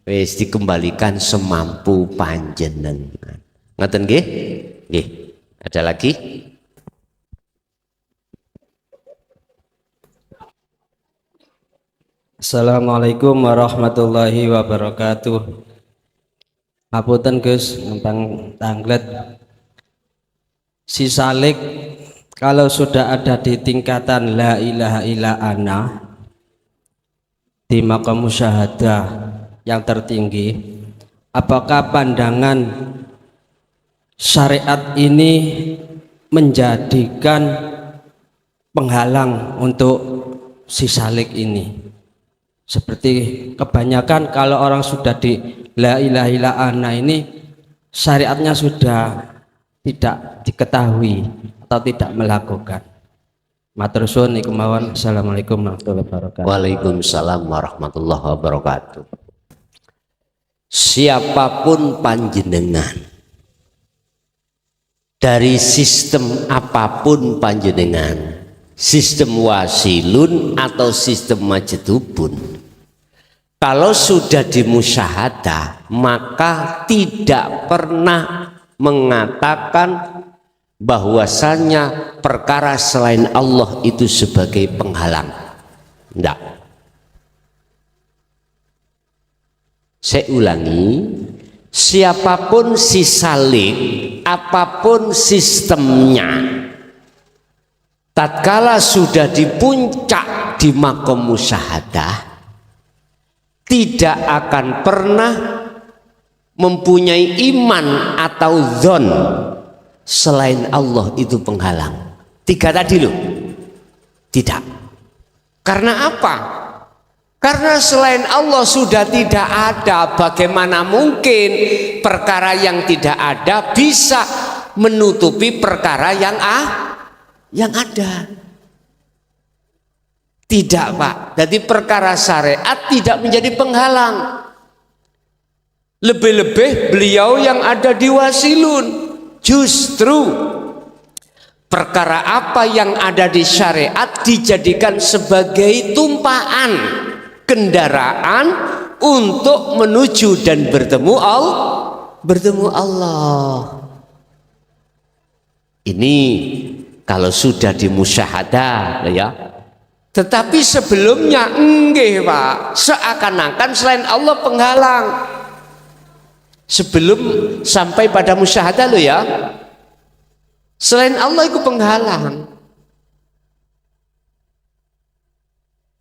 wis dikembalikan semampu panjenengan. Ngaten nggih? Nggih. Ada lagi? Assalamualaikum warahmatullahi wabarakatuh. Ngapunten Gus, ngempang tanglet. si salik kalau sudah ada di tingkatan la ilaha illa ana, di maqam musyahadah yang tertinggi, apakah pandangan syariat ini menjadikan penghalang untuk si salik ini? Seperti kebanyakan kalau orang sudah di la ilaha illa ana ini, syariatnya sudah tidak diketahui atau tidak melakukan. Matur suwun niku mawon. Assalamualaikum warahmatullahi wabarakatuh. Waalaikumsalam warahmatullahi wabarakatuh. Siapapun panjenengan, dari sistem apapun panjenengan, sistem wasilun atau sistem majdubun, kalau sudah dimusyahadah maka tidak pernah mengatakan bahwasanya perkara selain Allah itu sebagai penghalang. Tidak. Saya ulangi, siapapun si salik, apapun sistemnya, tatkala sudah di puncak di maqam musyahadah, tidak akan pernah mempunyai iman atau dzon selain Allah itu penghalang. Tiga tadi loh. Tidak. Karena apa? Karena selain Allah sudah tidak ada. Bagaimana mungkin perkara yang tidak ada bisa menutupi perkara yang ada? Tidak, Pak. Jadi perkara syariat tidak menjadi penghalang. Lebih-lebih beliau yang ada di wasilun, justru perkara apa yang ada di syariat dijadikan sebagai tumpaan kendaraan untuk menuju dan bertemu Allah. Ini kalau sudah dimusyahadah ya. Tetapi sebelumnya enggih, Pak, seakan-akan selain Allah penghalang. Sebelum sampai pada musyahadah lo ya, selain Allah itu penghalang.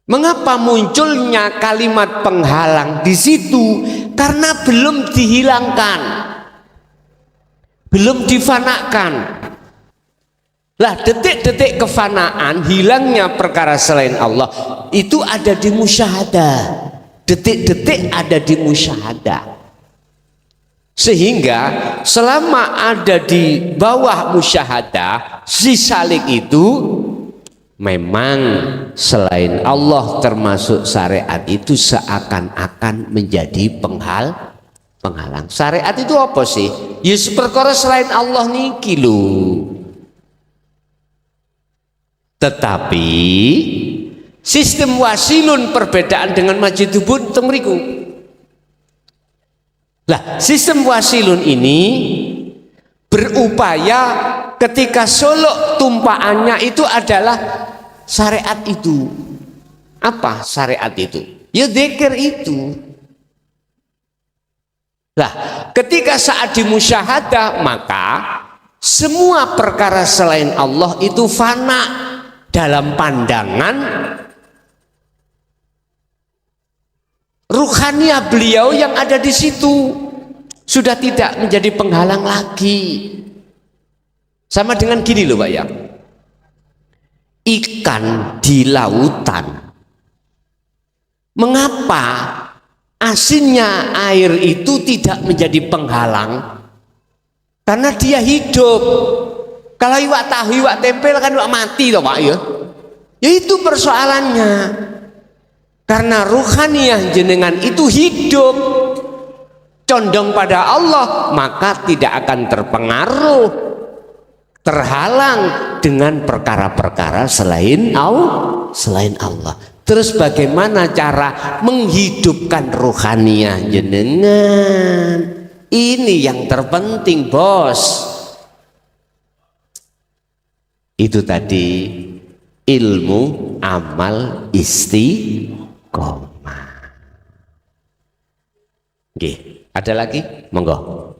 Mengapa munculnya kalimat penghalang di situ? Karena belum dihilangkan, belum difanakan. Lah detik-detik kefanaan, hilangnya perkara selain Allah itu ada di musyahadah. Detik-detik ada di musyahadah. Sehingga selama ada di bawah musyahadah, si salik itu memang selain Allah termasuk syariat itu seakan-akan menjadi penghalang. Syariat itu apa sih? Ya perkara selain Allah niki lho. Tetapi sistem wasilun perbedaan dengan majdubun temriku. Lah, sistem wasilun ini berupaya ketika solok tumpaannya itu adalah syariat itu. Apa syariat itu? Ya dzikir itu. Lah, ketika saat dimusyahadah maka semua perkara selain Allah itu fana dalam pandangan ruhaniah beliau yang ada di situ, sudah tidak menjadi penghalang lagi. Sama dengan gini loh Pak ya, ikan di lautan, mengapa asinnya air itu tidak menjadi penghalang? Karena dia hidup. Kalau iwak tahu, iwak tempel kan iwak mati toh Pak ya. Ya itu persoalannya. Karena ruhaniah jenengan itu hidup, condong pada Allah, maka tidak akan terpengaruh, terhalang dengan perkara-perkara selain Allah. Terus bagaimana cara menghidupkan ruhaniah jenengan? Ini yang terpenting, bos. Itu tadi ilmu amal istiqomah. Oke, ada lagi? Monggo.